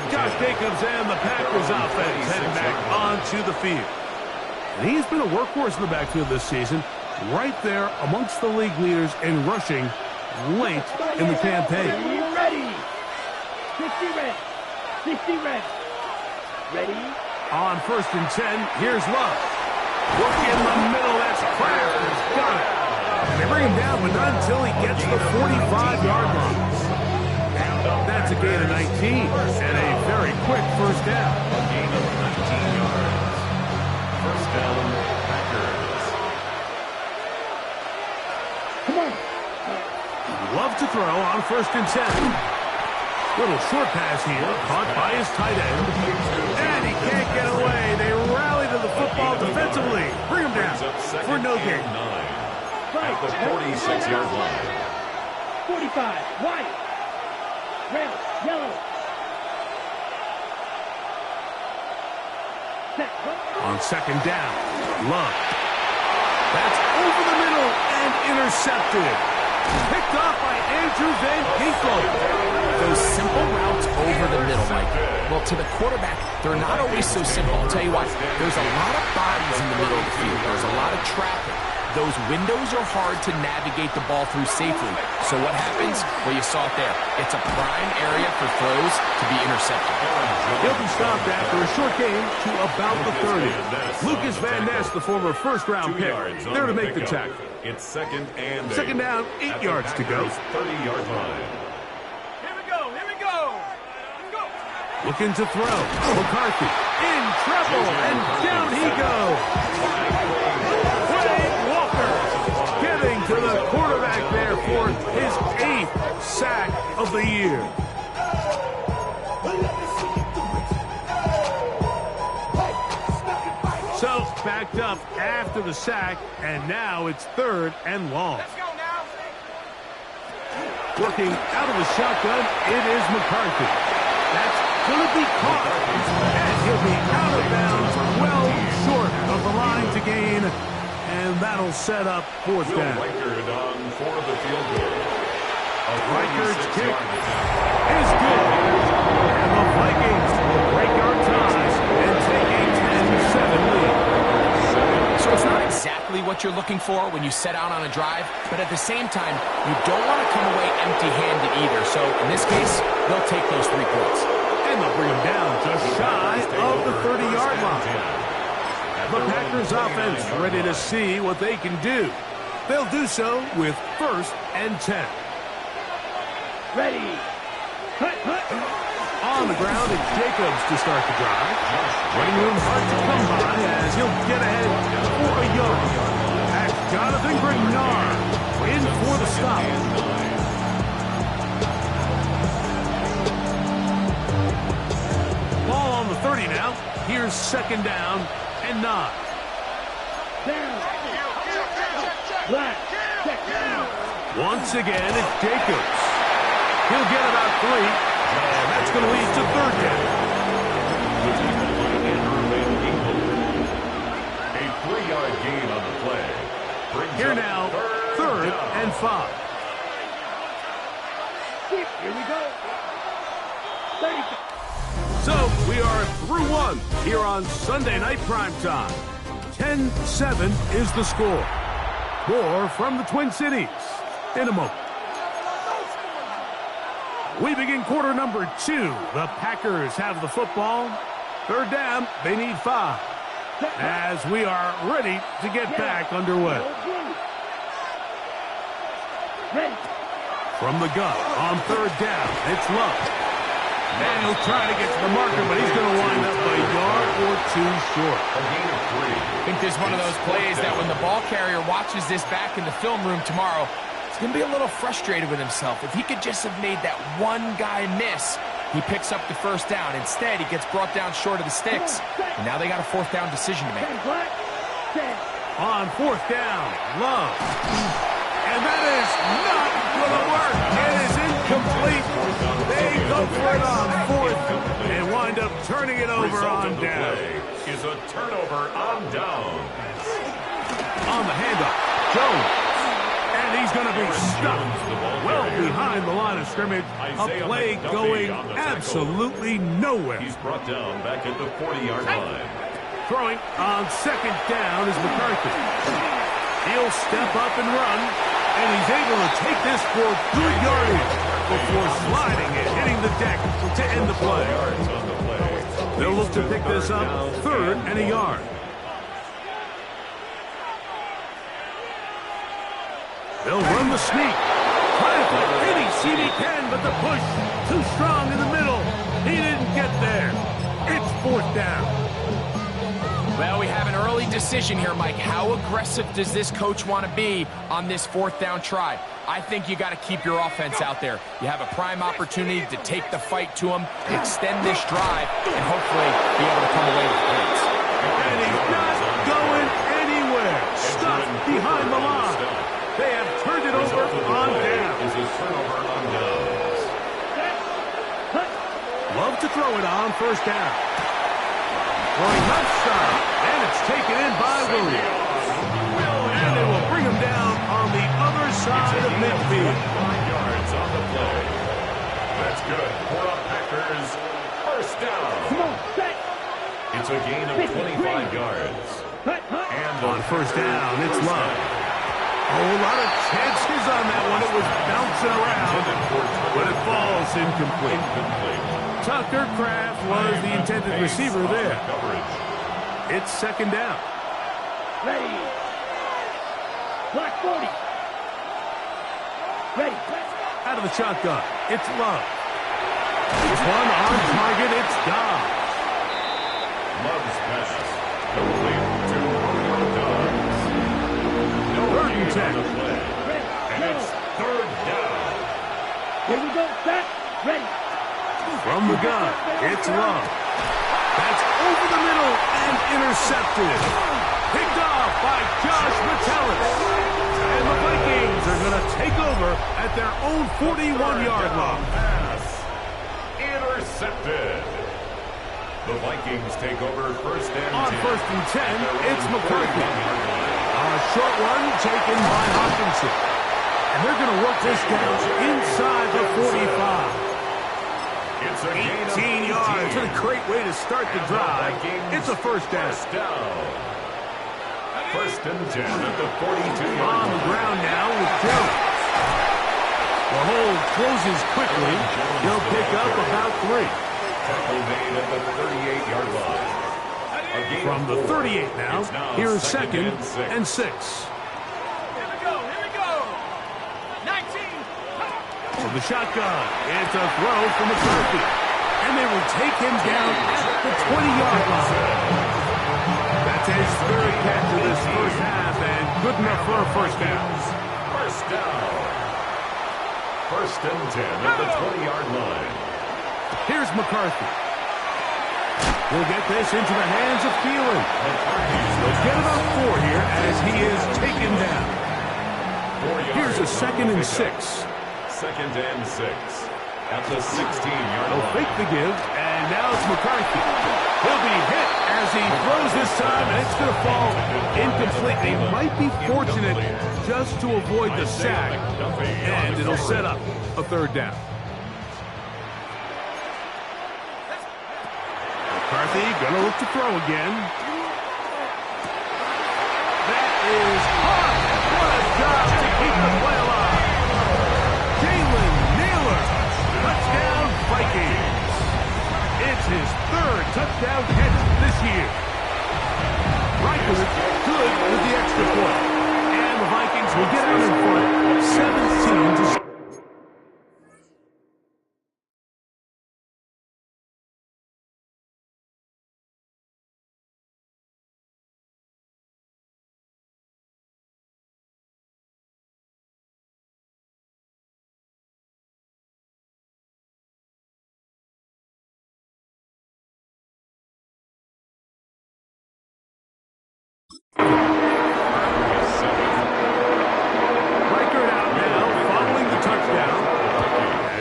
Josh Jacobs and the Packers offense heading back onto the field. And he's been a workhorse in the backfield this season, right there amongst the league leaders in rushing late in the campaign. Ready. 50 red. 60 red. Ready. On 1st and 10, here's Love. Work in the middle, that's Kraft. He's got it. And they bring him down, but not until he gets the 45-yard line. That's a gain of 19 and a very quick 1st down. A gain of 19 yards. 1st down, Packers. Come on. Love to throw on 1st and 10. Little short pass here, caught by his tight end. And he can't get away. They rally to the football defensively. Bring him down for no gain. At the 46-yard line. 45. White. Red. Yellow. Set. On 2nd down, Love. That's over the middle and intercepted. Picked off by Andrew Van Ginkel. Those simple routes over the middle, Mike. Well, to the quarterback, they're not always so simple. I'll tell you what, there's a lot of bodies in the middle of the field. There's a lot of traffic. Those windows are hard to navigate the ball through safely. So what happens? Well, you saw it there. It's a prime area for throws to be intercepted. He'll be stopped after a short gain to about the 30. Lucas Van Ness, the former 1st-round pick, there to make the tackle. It's 2nd and 2nd down, 8 yards to go. 30-yard line. Looking to throw. McCarthy in trouble, and down he goes. Wade Walker getting to the quarterback there for his 8th sack of the year. So backed up after the sack, and now it's 3rd and long. Let's go now. Working out of the shotgun, it is McCarthy. That's going to be caught, and he'll be out of bounds, well short of the line to gain, and that'll set up 4th down. Reichard on for the field goal. Reichard's kick is good, and the Vikings will break our ties and take a 10-7 lead. So it's not exactly what you're looking for when you set out on a drive, but at the same time, you don't want to come away empty-handed either. So in this case, they'll take those 3 points. And they'll bring him down just shy of the 30-yard line. The Packers offense ready to see what they can do. They'll do so with 1st and 10. Ready. On the ground, it's Jacobs to start the drive. Running room hard to come by as he'll get ahead for a yard. That's Jonathan Grignard in for the stop. Ball on the 30 now. Here's 2nd down and 9. Down. Black. Check down. Once again, it's Jacobs. He'll get about 3. And that's going to lead to 3rd down. A 3-yard gain on the play. Here now, 3rd and 5. Here we go. 30. So we are through 1 here on Sunday Night Primetime. 10-7 is the score. More from the Twin Cities in a moment. We begin quarter number 2. The Packers have the football. 3rd down, they need 5. As we are ready to get back underway. From the gun on 3rd down, it's Love. And he'll try to get to the marker, but he's going to wind up a yard or 2 short. A gain of 3. I think there's one of those plays that when the ball carrier watches this back in the film room tomorrow, he's going to be a little frustrated with himself. If he could just have made that one guy miss, he picks up the 1st down. Instead, he gets brought down short of the sticks, and now they got a 4th down decision to make. On 4th down, Love. And that is not going to work. It is incomplete. They go for it on 4th and wind up turning it over on down. Is a turnover on down. On the handoff, Jones. And he's going to be stuffed well behind the line of scrimmage. A play going absolutely nowhere. He's brought down back at the 40-yard line. Throwing on 2nd down is McCarthy. He'll step up and run, and he's able to take this for good yardage before sliding and hitting the deck to end the play. They'll look to pick this up 3rd and a yard. They'll run the sneak. Trying to put any seed he can, but the push too strong in the middle. He didn't get there. It's 4th down. Well, we have an early decision here, Mike. How aggressive does this coach want to be on this 4th down try? I think you got to keep your offense out there. You have a prime opportunity to take the fight to him, extend this drive, and hopefully be able to come away with points. And he's not going anywhere. Stuck behind the line. They have turned it over on down. Love to throw it on 1st down. Throwing left side, and it's taken in by Williams. And they will bring him down on the other side of midfield. 5 yards on the play. That's good for the Packers. 1st down. Come on, set. It's a gain of 25 yards. And On 1st down, it's Love. A whole lot of chances on that one. It was bouncing around, but it falls incomplete. Tucker Kraft was the intended receiver there. It's 2nd down. Ready. Black 40. Ready. Out of the shotgun, it's Love. This one on target, it's Dobbs. Love's pass. Complete to Julio Dobbs. No gain on the play. And it's third down. Here we go, set, ready. From the gun, it's Love. That's over the middle and intercepted. Picked off by Josh Metellus. And the Vikings are going to take over at their own 41-yard line. Pass. Intercepted. The Vikings take over first and 10. On first and 10, it's McCarthy. A short one taken by Hopkinson. And they're going to work this down inside the 45. It's a gain of 18 yards. What a great way to start the drive. It's a first down. First and 10 at the 42-yard On the ground now with Jones. The hold closes quickly. He'll pick up about 3. Tackle made at the 38-yard line. From the 38 now, here's second and 6. Here we go. 19. From the shotgun, it's a throw from McCarthy. And they will take him down at the 20-yard line. That's his third catch of this first half, and good enough for a first down. First down. First and 10 at the 20-yard line. Here's McCarthy. He'll get this into the hands of Thielen. He'll get about 4 here as he is taken down. Here's a second and 6. Second and 6 at the 16-yard He'll line. fake the give, and now it's McCarthy. He'll be hit as he throws this time, and it's going to fall incomplete. They might be fortunate just to avoid the sack, and it'll set up a third down. McCarthy going to look to throw again. That is hard. What a job to keep the play alive. Jalen Naylor, touchdown Vikings. It's his third touchdown catch this year. Riker good with the extra point. And the Vikings will get out in front 17-6.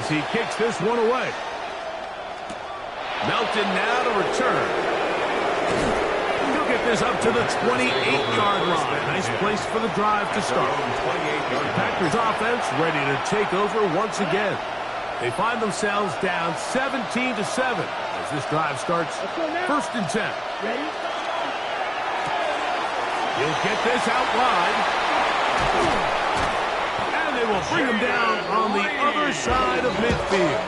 He kicks this one away. Melton now to return. He'll get this up to the 28-yard line. Nice place for the drive to start. Packers offense ready to take over once again. They find themselves down 17-7 as this drive starts first and 10. Ready? He'll get this out wide. They will bring him down on the other side of midfield.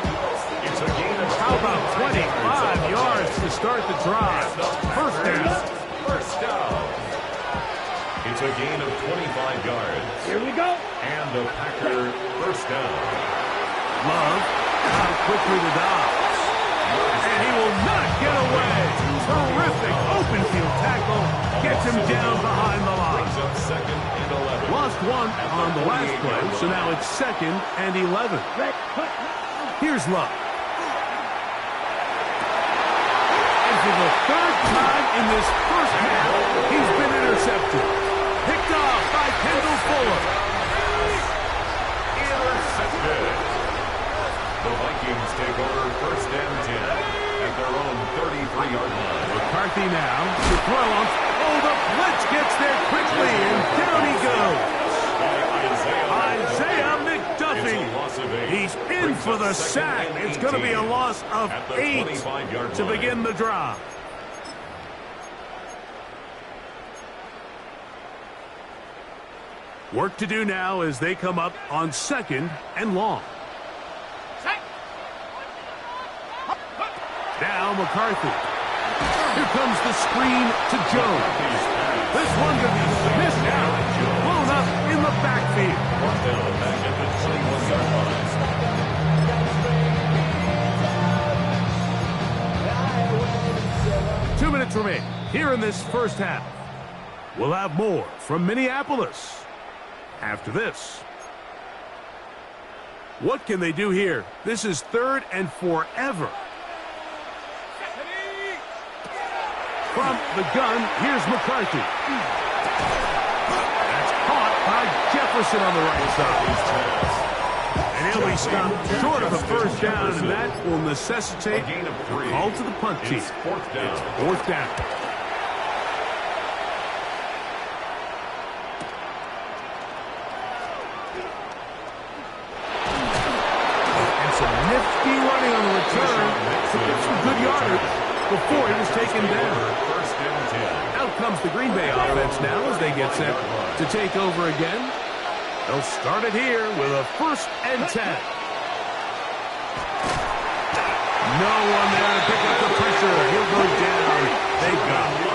How about 25 yards to start the drive? First down. First down. It's a gain of 25 yards. Here we go. And the Packer first down. Love out quickly to Dobbs. And he will not get away. Terrific open field tackle. Gets him down behind the line. Brings up second and 11. Lost one on the last play, so now it's second and 11. Here's Love. And for the third time in this first half, he's been intercepted. Picked off by Kendall Fuller. Intercepted. The Vikings take over first and 10 at their own 33-yard line. McCarthy now to throw him. Oh, the blitz gets there quickly, and down he goes. Isaiah McDuffie. He's in for the sack. It's going to be a loss of 8 to begin the drive. Work to do now as they come up on second and long. Now McCarthy. Here comes the screen to Jones. This one to be missed out. Blown up in the backfield. Back at the 21-yard line. 2 minutes remain here in this first half. We'll have more from Minneapolis after this. What can they do here? This is 3rd and forever. From the gun, here's McCarthy. That's caught by Jefferson on the right side. And he'll be stopped short of a first down, and that will necessitate a call to the punt team. It's 4th down. And some nifty running on the return to get some good yardage before he was taken down. Out comes the Green Bay offense now as they get set to take over again. They'll start it here with a 1st and 10. No one there to pick up the pressure. He'll go down. They got him.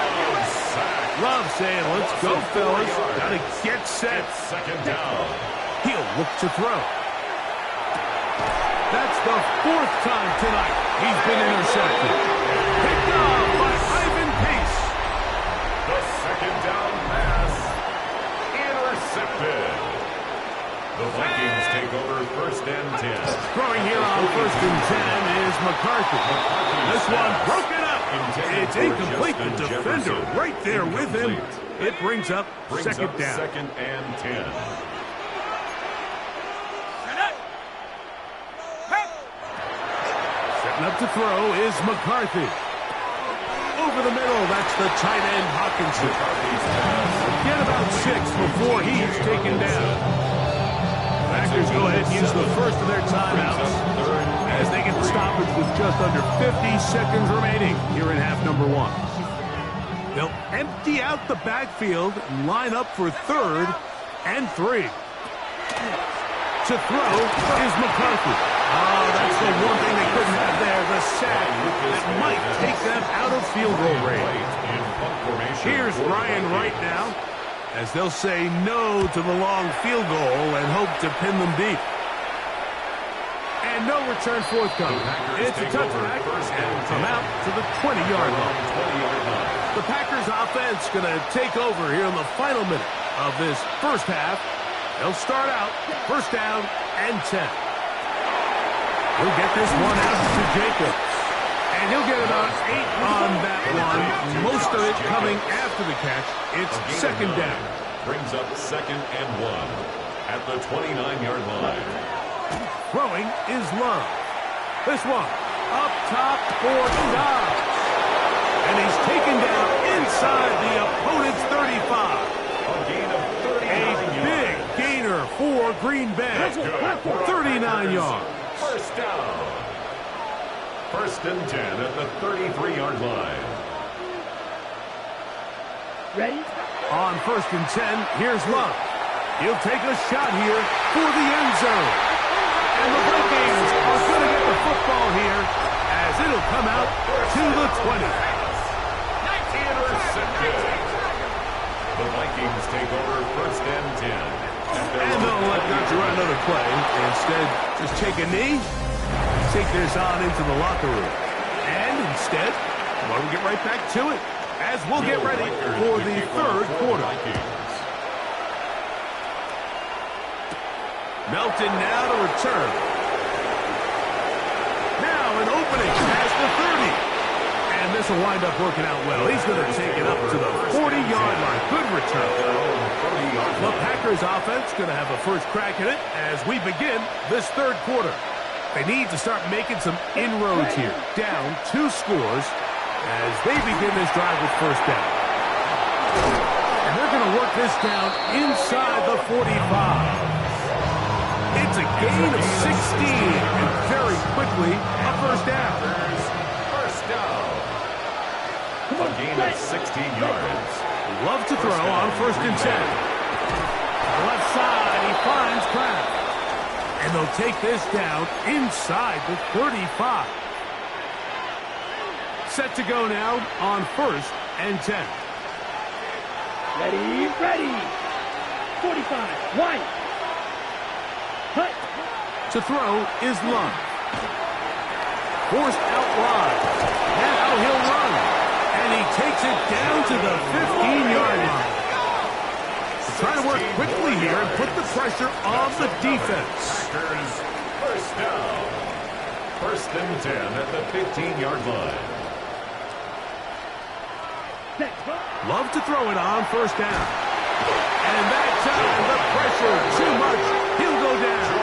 Love saying, let's go, fellas. Got to get set. 2nd down. He'll look to throw. That's the 4th time tonight he's been intercepted. Picked up by Ivan Pace. The 2nd down pass. Intercepted. The Vikings take over 1st and 10. Throwing here on 1st and 10 is McCarthy. This one broken up. It's incomplete. The defender right there with him. It brings up 2nd down. 2nd and 10. Setting up to throw is McCarthy. Over the middle, that's the tight end Hawkinson. Get about 6 before he's taken down. Packers go ahead and use the first of their timeouts as they get the stoppage with just under 50 seconds remaining here in half number 1. They'll empty out the backfield and line up for 3rd and 3. To throw is McCarthy. Oh, that's the one thing they couldn't have there, the sack that might take them out of field goal range. Here's Ryan Wright now, as they'll say no to the long field goal and hope to pin them deep. And no return forthcoming. It's a touchback, and come out to the 20-yard line. The Packers offense going to take over here in the final minute of this first half. They'll start out 1st down and 10. He'll get this one out to Jacobs. And he'll get about 8 on that one. Most of it coming after the catch. It's 2nd down. Brings up 2nd and 1 at the 29-yard line. Throwing is Love. This one up top for Dobbs. And he's taken down inside the opponent's 35. A gain of 39 yards. Big gainer for Green Bay. 39 yards. 1st down. 1st and 10 at the 33-yard line. Ready? On 1st and 10, here's Love. He'll take a shot here for the end zone. And the Vikings are going to get the football here as it'll come out to the 20. Intercepted. The Vikings take over 1st and 10. And they'll let them run another play. Instead, just take a knee, take this on into the locker room. And instead, why don't we get right back to it as we'll get ready for the 3rd quarter. Melton now to return. Now an opening past the 30. And this will wind up working out well. He's going to take it up to the 40-yard line. Good return. The Packers offense going to have a first crack at it as we begin this 3rd quarter. They need to start making some inroads here. Down 2 scores as they begin this drive with 1st down. And they're going to work this down inside the 45. It's a gain of 16 and very quickly a 1st down. First down. A gain of 16 yards. Love to throw on 1st and 10. Left side, he finds Kraft. And they'll take this down inside the 35. Set to go now on 1st and 10. Ready, ready. 45, wide. Cut. To throw is Love. Forced out wide. Now he'll run. And he takes it down to the 15-yard line. Trying to work quickly here and put the pressure on the defense. Packers, first down. First and 10 at the 15-yard line. Love to throw it on first down. And that time, the pressure, too much. He'll go down.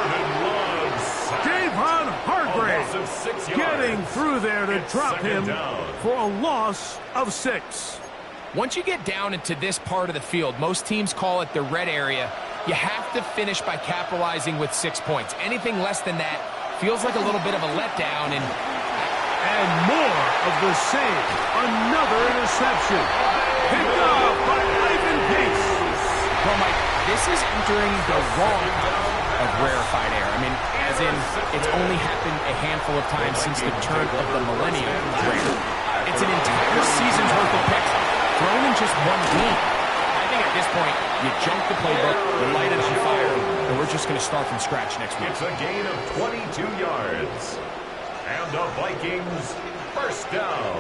Javon Hargrave getting through there to drop him for a loss of 6. Once you get down into this part of the field, most teams call it the red area, you have to finish by capitalizing with 6 points. Anything less than that feels like a little bit of a letdown. And more of the same. Another interception. Picked up by Ivan Pace. Well, Mike, this is entering the wrong kind of rarefied air. I mean, as in, it's only happened a handful of times since the turn of the millennium. It's an entire season's worth of picks thrown in just one game. I think at this point, you jump the playbook, you light it on fire, and we're just going to start from scratch next week. It's a gain of 22 yards. And the Vikings, first down.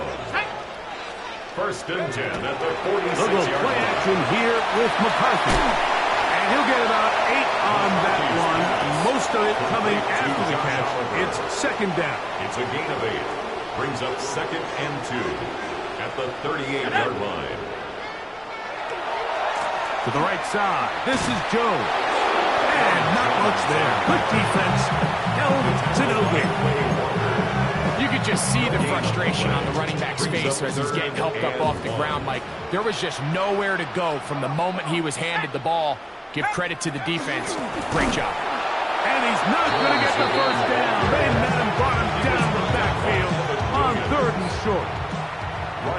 First and 10 at the 46-yard line. Play action here with McCarthy. And he'll get about 8 on that one. Most of it coming after the catch. It's second down. It's a gain of 8. Brings up second and 2 at the 38-yard line. To the right side. This is Jones. And not much there. Good defense. Held to no gain. You could just see the frustration on the running back's face as he's getting helped up off the ground. Like, there was just nowhere to go from the moment he was handed the ball. Give credit to the defense. Great job. And he's not going to get the first down. They met him, brought him down the backfield on 3rd and short.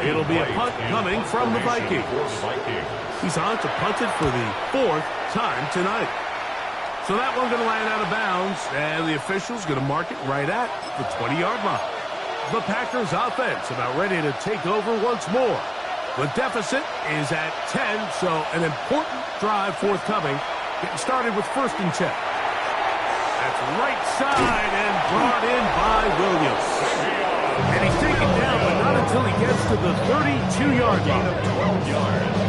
It'll be a punt coming from the Vikings. He's on to punt it for the 4th time tonight. So that one's going to land out of bounds, and the official's going to mark it right at the 20-yard line. The Packers offense about ready to take over once more. The deficit is at 10, so an important drive forthcoming. Getting started with first and 10. That's right side and brought in by Williams. And he's taken down, but not until he gets to the 32-yard line.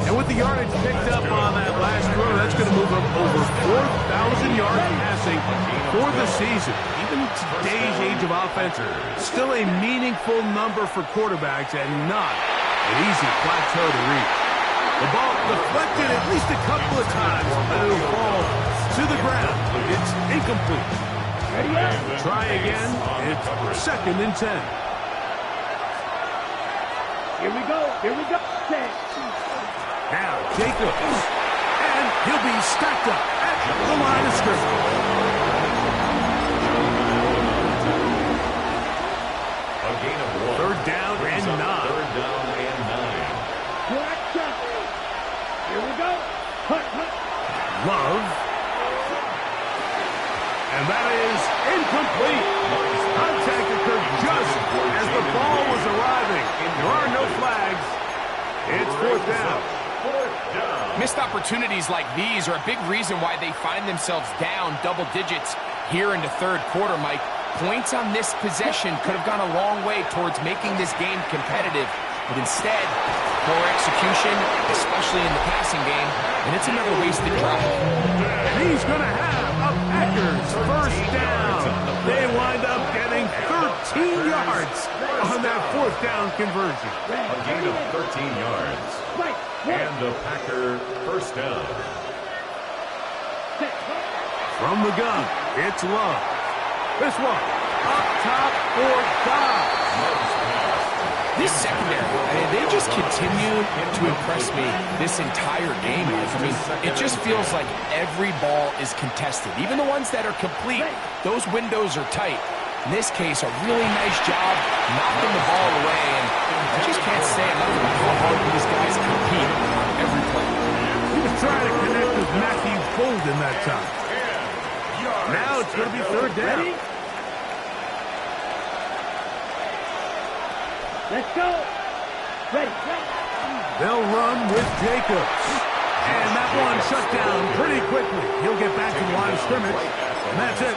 And with the yardage picked up on that last throw, that's going to move up over 4,000 yards passing for the season. Even in today's age of offense, still a meaningful number for quarterbacks and not an easy plateau to reach. The ball deflected at least a couple of times, but it'll fall to the ground. It's incomplete. Try again. It's second and 10. Here we go. Here we go. Now Jacobs. And he'll be stacked up at the line of scrimmage. A gain of 1. Third down and 9. Third down and 9. Here we go. Love. And that is incomplete. Contact occurred just as the ball was arriving. There are no flags. It's fourth down. Missed opportunities like these are a big reason why they find themselves down double digits here in the third quarter, Mike. Points on this possession could have gone a long way towards making this game competitive. But instead, poor execution, especially in the passing game, and it's another wasted drive. And he's going to have a Packers first down. They wind up getting 13 yards on that fourth down conversion. A gain of 13 yards. And a Packer first down. From the gun, it's Love. This one, up top for Dobbs. This secondary, I mean, they just continue to impress me this entire game. I mean, it just feels like every ball is contested. Even the ones that are complete, those windows are tight. In this case, a really nice job knocking the ball away, and I just can't say enough about how hard these guys compete on every play. He was trying to connect with Matthew Bolden that time. Now it's going to be third down. Let's go. Ready. They'll run with Jacobs. And that one shut down pretty quickly. He'll get back to the line of scrimmage. And that's it.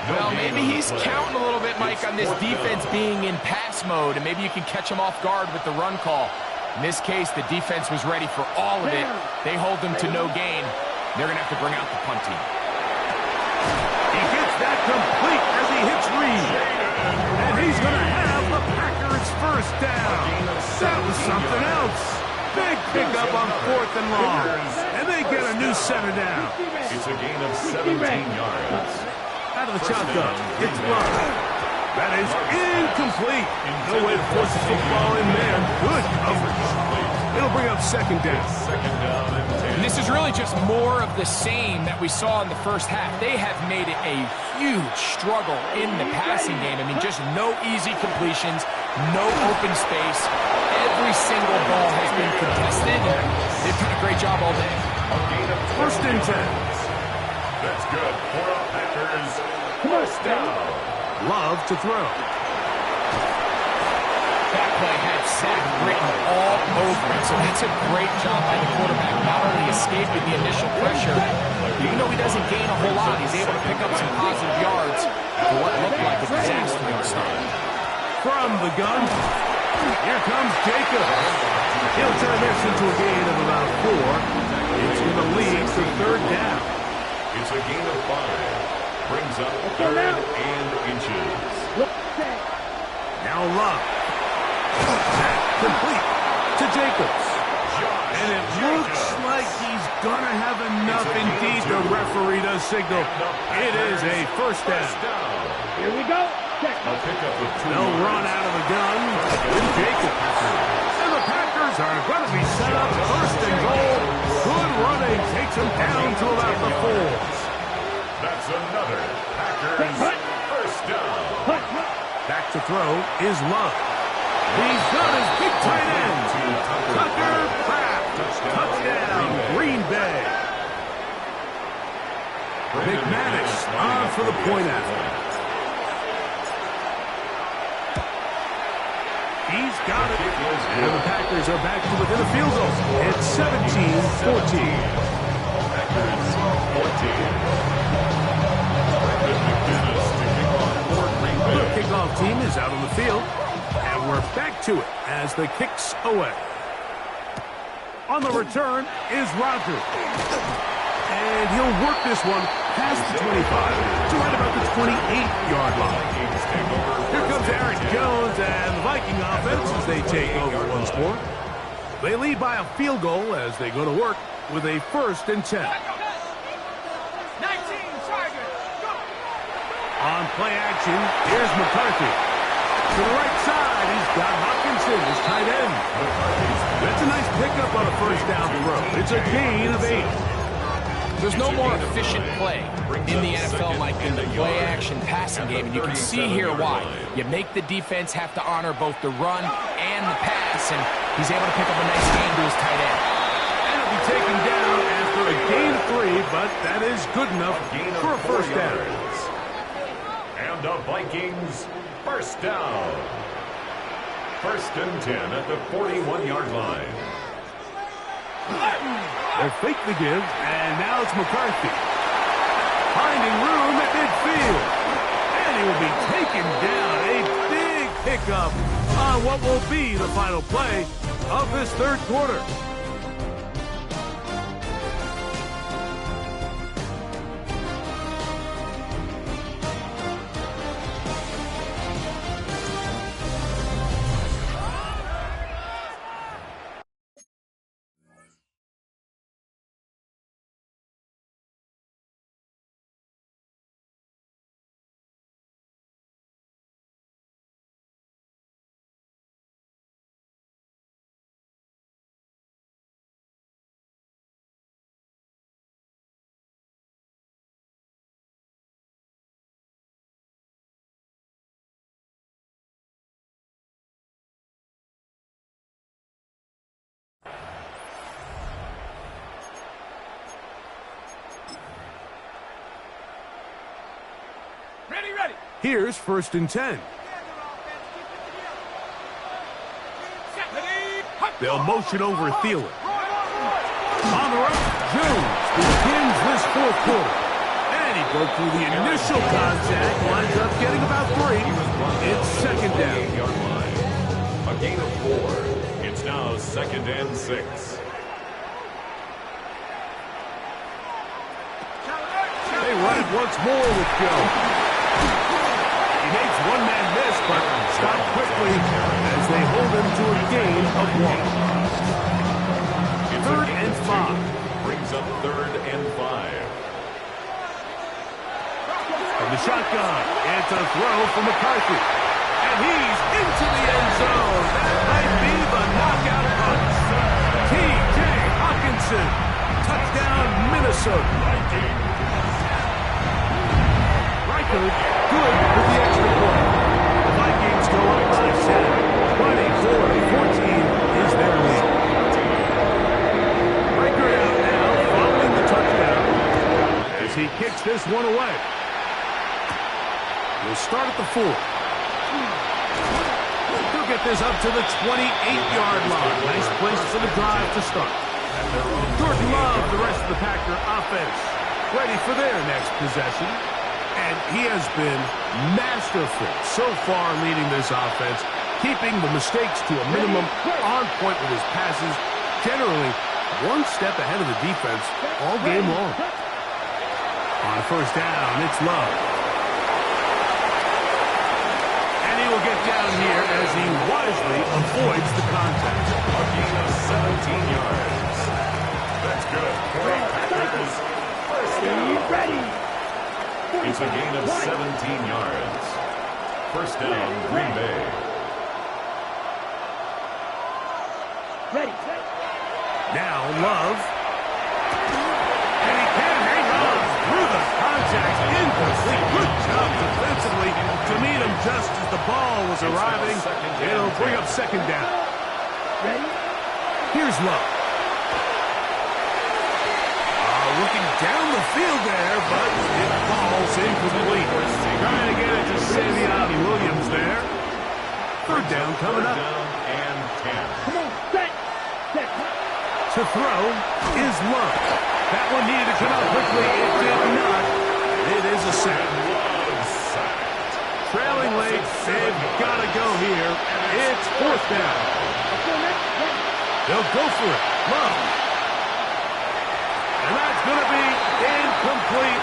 Well, maybe he's counting a little bit, Mike, on this defense being in pass mode, and maybe you can catch him off guard with the run call. In this case, the defense was ready for all of it. They hold them to no gain. They're going to have to bring out the punt team. He gets that complete as he hits Reed. And he's going to have the Packers first down. That was something else. Big pickup on 4th and long. And they get a new center down. It's a gain of 17 yards. Out of the shotgun, it's Love. That is incomplete. No way to force the football in there. Good coverage. It'll bring up 2nd down. And this is really just more of the same that we saw in the first half. They have made it a huge struggle in the passing game. I mean, just no easy completions, no open space. Every single ball has been contested. They've done a great job all day. 1st and 10. That's good for the Packers. First down. Love to throw. That play had sack written all over it, so that's a great job by the quarterback, not only escaping the initial pressure, even though he doesn't gain a whole lot, he's able to pick up some positive yards for what looked like a disaster in the start. From the gun, here comes Jacob. He'll turn this into a gain of about 4. It's going to lead to 3rd down. It's a gain of 5. Brings up 3rd and inches. Now Love. That complete to Jacobs. And it looks like he's going to have enough. Indeed, the referee does signal. It is a first down. Here we go. A pickup of 2 They'll run out of the gun with Jacobs. And the Packers are going to be set up 1st and goal. Good running takes them down to about the 4. That's another Packers first down. Back to throw is Love. He's got his big tight end. Tucker Kraft. Touchdown, Green Bay. McManus on for the point after. He's got it. And the Packers are back to within a field goal. It's 17-14. Packers 14. The kickoff team is out on the field, and we're back to it as the kick's away. On the return is Rodgers. And he'll work this one past the 25 to right about the 28-yard line. Here comes Aaron Jones and the Viking offense as they take over once more. They lead by a field goal as they go to work with a 1st and 10. 19, Tigers, go! On play action, here's McCarthy. To the right side, he's got Hopkinson, his tight end. That's a nice pickup on a 1st down throw. It's a gain of 8. There's no more efficient play in the NFL like in the play-action passing game, and you can see here why. You make the defense have to honor both the run and the pass, and he's able to pick up a nice gain to his tight end. And it'll be taken down after a gain of 3, but that is good enough for a 1st down. And the Vikings first down. 1st and 10 at the 41-yard line. They fake the give, and now it's McCarthy. Finding room at midfield. And he will be taken down. A big pickup on what will be the final play of this 3rd quarter. Ready. Here's 1st and 10. They'll motion over Thielen. On the run, Jones begins this 4th quarter. And And he broke through the initial contact, winds up getting about 3. It's second down. 8-yard line. A gain of 4. It's now 2nd and 6. They run it once more with Joe. He makes one man miss, but stopped quickly as they hold him to a gain of 1. 3rd and 5. Brings up 3rd and 5. From the shotgun, it's a throw from McCarthy. And he's into the end zone. That might be the knockout punch. T.J. Hawkinson. Touchdown, Minnesota. Reichard, good with the extra point. The Vikings go up by 7. 24-14 is their lead. Reichard out now, following the touchdown, as he kicks this one away. We'll start at the 4. He'll get this up to the 28-yard line. Nice place for the drive to start. Jordan Love, the rest of the Packer offense, ready for their next possession. And he has been masterful so far leading this offense, keeping the mistakes to a minimum, on point with his passes, generally one step ahead of the defense all game long. On 1st down, it's Love. Will get down here as he wisely avoids the contact. A gain of 17 yards. That's good. Ready. It's a gain of 17 yards. 1st down, Green Bay. Ready. Now Love. And he can hang on through the contact. Incomplete. Good job defensively to meet him just as the ball was arriving. It'll bring up 2nd down. Ready. Here's Love. Looking down the field there, but it falls incomplete. Trying to get it to Savion Williams there. 3rd down coming up. 3rd down and 10. Come on, set. To throw is Love. That one needed to come out quickly. It did not. It is a sack. Trailing late, they've got to go here. It's 4th down. They'll go for it. Love. And that's going to be incomplete.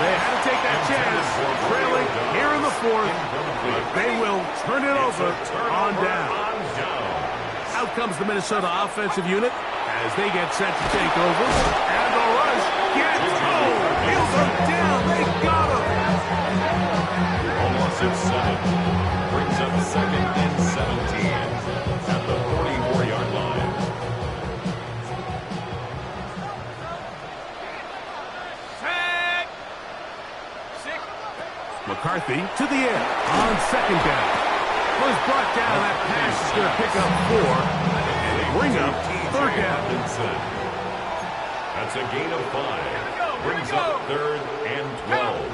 They had to take that chance. Trailing here in the 4th. But they will turn it over on down. Out comes the Minnesota offensive unit as they get set to take over. And the rush gets home. He'll go down. They got him. Almost at 7. Brings up 2nd and 17 at the 44-yard line. McCarthy to the air on 2nd down. Was brought down. That pass is going to pick up 4. And they bring up 3rd down. That's a gain of 5. Brings up 3rd and 12.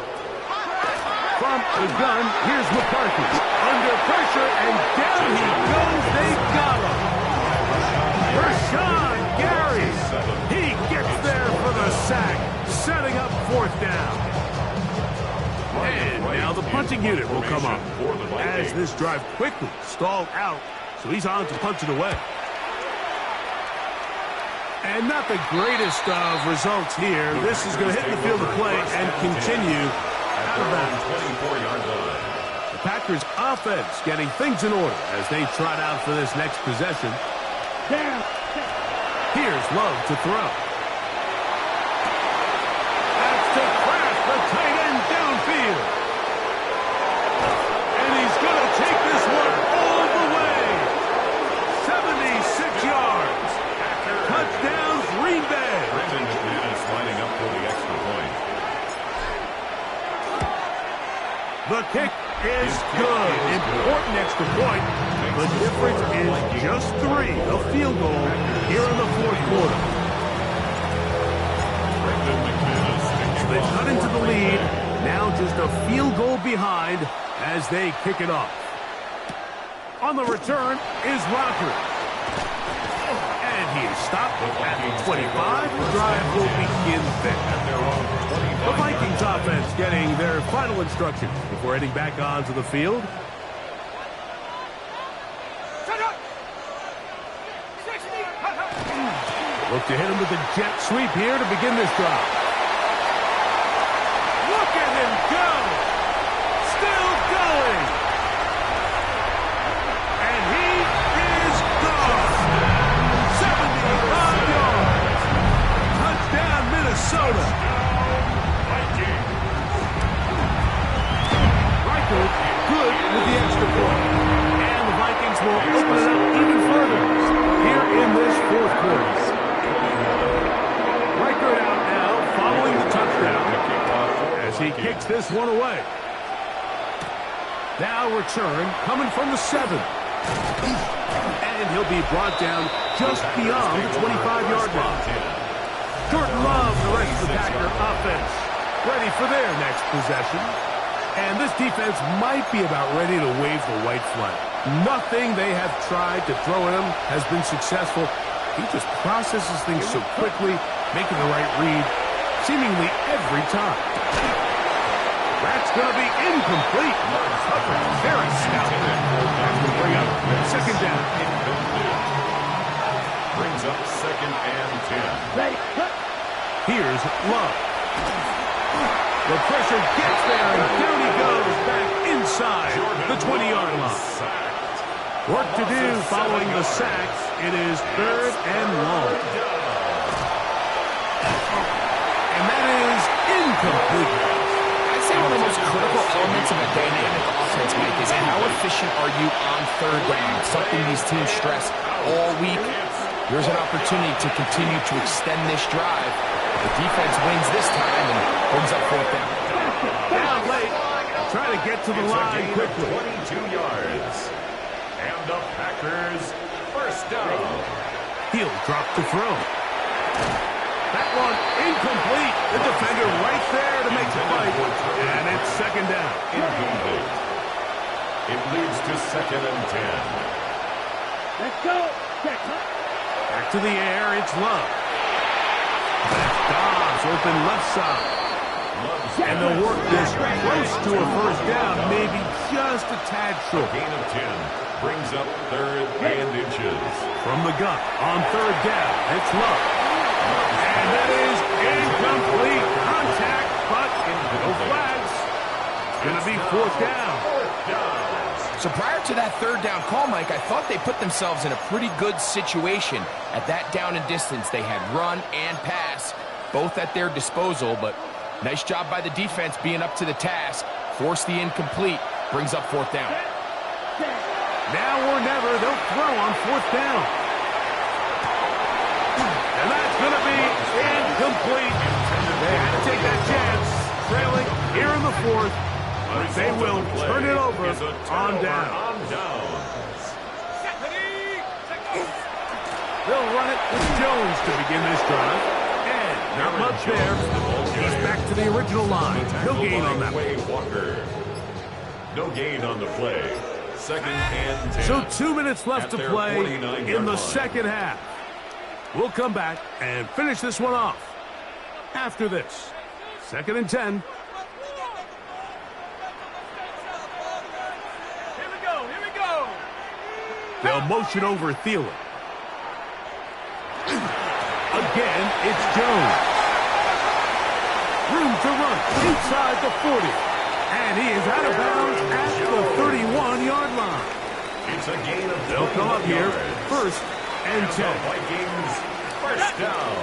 From the gun, here's McCarthy. Under pressure, and down he goes. They got him. Rashawn Gary. He gets there for the sack, setting up 4th down. And now the punting unit will come up as this drive quickly stalled out, so he's on to punch it away. And not the greatest of results here. This is going to hit the field of play and continue out of bounds. 24-yard line. The Packers offense getting things in order as they trot out for this next possession. Here's Love to throw. That's to crash the tight end downfield. And he's going to take this one all the way. 76 yards. Touchdown, Green Bay. Brandon McManus lining up for the extra point. The kick is good. Important extra point. The difference is just 3. A field goal here in the 4th quarter. Brandon McManus. So they cut into the lead. Now just a field goal behind as they kick it off. On the return is Rocker. And he stop at the 25. The drive will begin there. The Vikings offense getting their final instructions before heading back onto the field. Look to hit him with a jet sweep here to begin this drive. Look at him go! Still going! And he is gone! 75 yards! Touchdown, Minnesota! Reichel good with the extra point. And the Vikings will open it up even further here in this fourth quarter. Reichel out now, following the touchdown, as he kicks this one away. Now return, coming from the 7. And he'll be brought down just beyond the 25-yard line. Jordan Love, the rest of the Packer offense, ready for their next possession. And this defense might be about ready to wave the white flag. Nothing they have tried to throw at him has been successful. He just processes things so quickly, making the right read seemingly every time. That's going to be incomplete. Very stout. That's going to bring up second down. Brings up 2nd and 10. Here's Love. The pressure gets there, and down he goes back inside the 20-yard line. Work to do following the sack. It is 3rd and long. And that is incomplete. I'd say one of the most critical elements of a dynamic offense, Mike, is how efficient are you on 3rd down? Something these teams stress all week. Here's an opportunity to continue to extend this drive. The defense wins this time and brings up 4th down. Down late. Trying to get to the line quickly. 22 yards. And the Packers first down. He'll drop to throw. That one incomplete. The defender right there to make the fight. And it's 2nd down. Incomplete. It leads to 2nd and 10. Let's go. Back to the air. It's Love. That's Dobbs open left side. And they'll work this close to a first down. Maybe just a tad short. Gain of 10. Brings up 3rd and inches. From the gun on 3rd down. It's Love. And that is incomplete. Contact, but no flags. It's going to be 4th down. So prior to that 3rd down call, Mike, I thought they put themselves in a pretty good situation. At that down and distance, they had run and pass, both at their disposal, but nice job by the defense being up to the task. Force the incomplete. Brings up 4th down. Now or never, they'll throw on 4th down. And that's going to be incomplete. They had to take that chance, trailing here in the 4th. But they will turn it over on down. They'll run it with Jones to begin this drive. And not much there. He's back to the original line. No gain on that one. No gain on the play. 2nd and 10. So 2 minutes left to play in the second half. We'll come back and finish this one off after this. 2nd and 10. Here we go. They'll motion over Thielen. Again, it's Jones. Room to run inside the 40. And he is out of bounds at the 31-yard line. It's a gain of 12 They'll come up here, yards. 1st and 10. Vikings first down.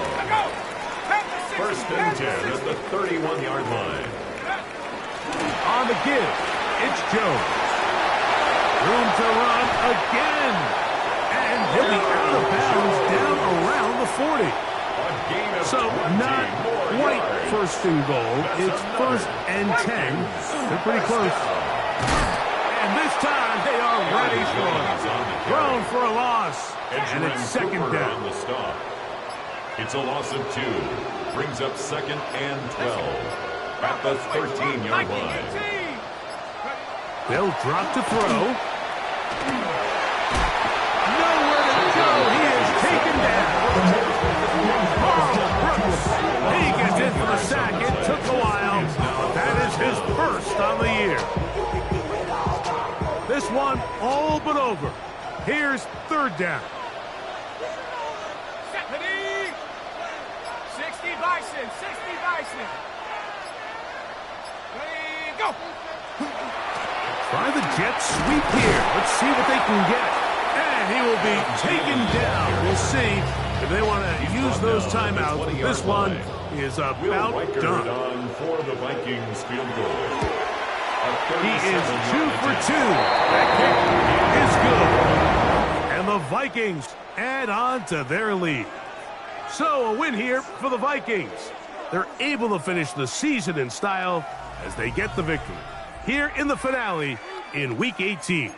1st and 10 at the 31-yard line. On the give, it's Jones. Room to run again. And he'll be out of bounds down around the 40. So not quite 1st and goal. It's 1st and 10. They're pretty close. And this time they are ready for it. Thrown for a loss. And it's 2nd down. The stop. It's a loss of 2. Brings up 2nd and 12 at the 13-yard line. They'll drop to throw. Nowhere to go. He is taken down. over. Here's third down. Ready? 60 Bison, 60 Bison. Ready, go. Try the jet sweep here. Let's see what they can get. And he will be taken down. We'll see if they want to use those timeouts. This one is about done. For the Vikings field goal. He is 2 for 2. That kick is good. And the Vikings add on to their lead. So a win here for the Vikings. They're able to finish the season in style as they get the victory here in the finale in Week 18.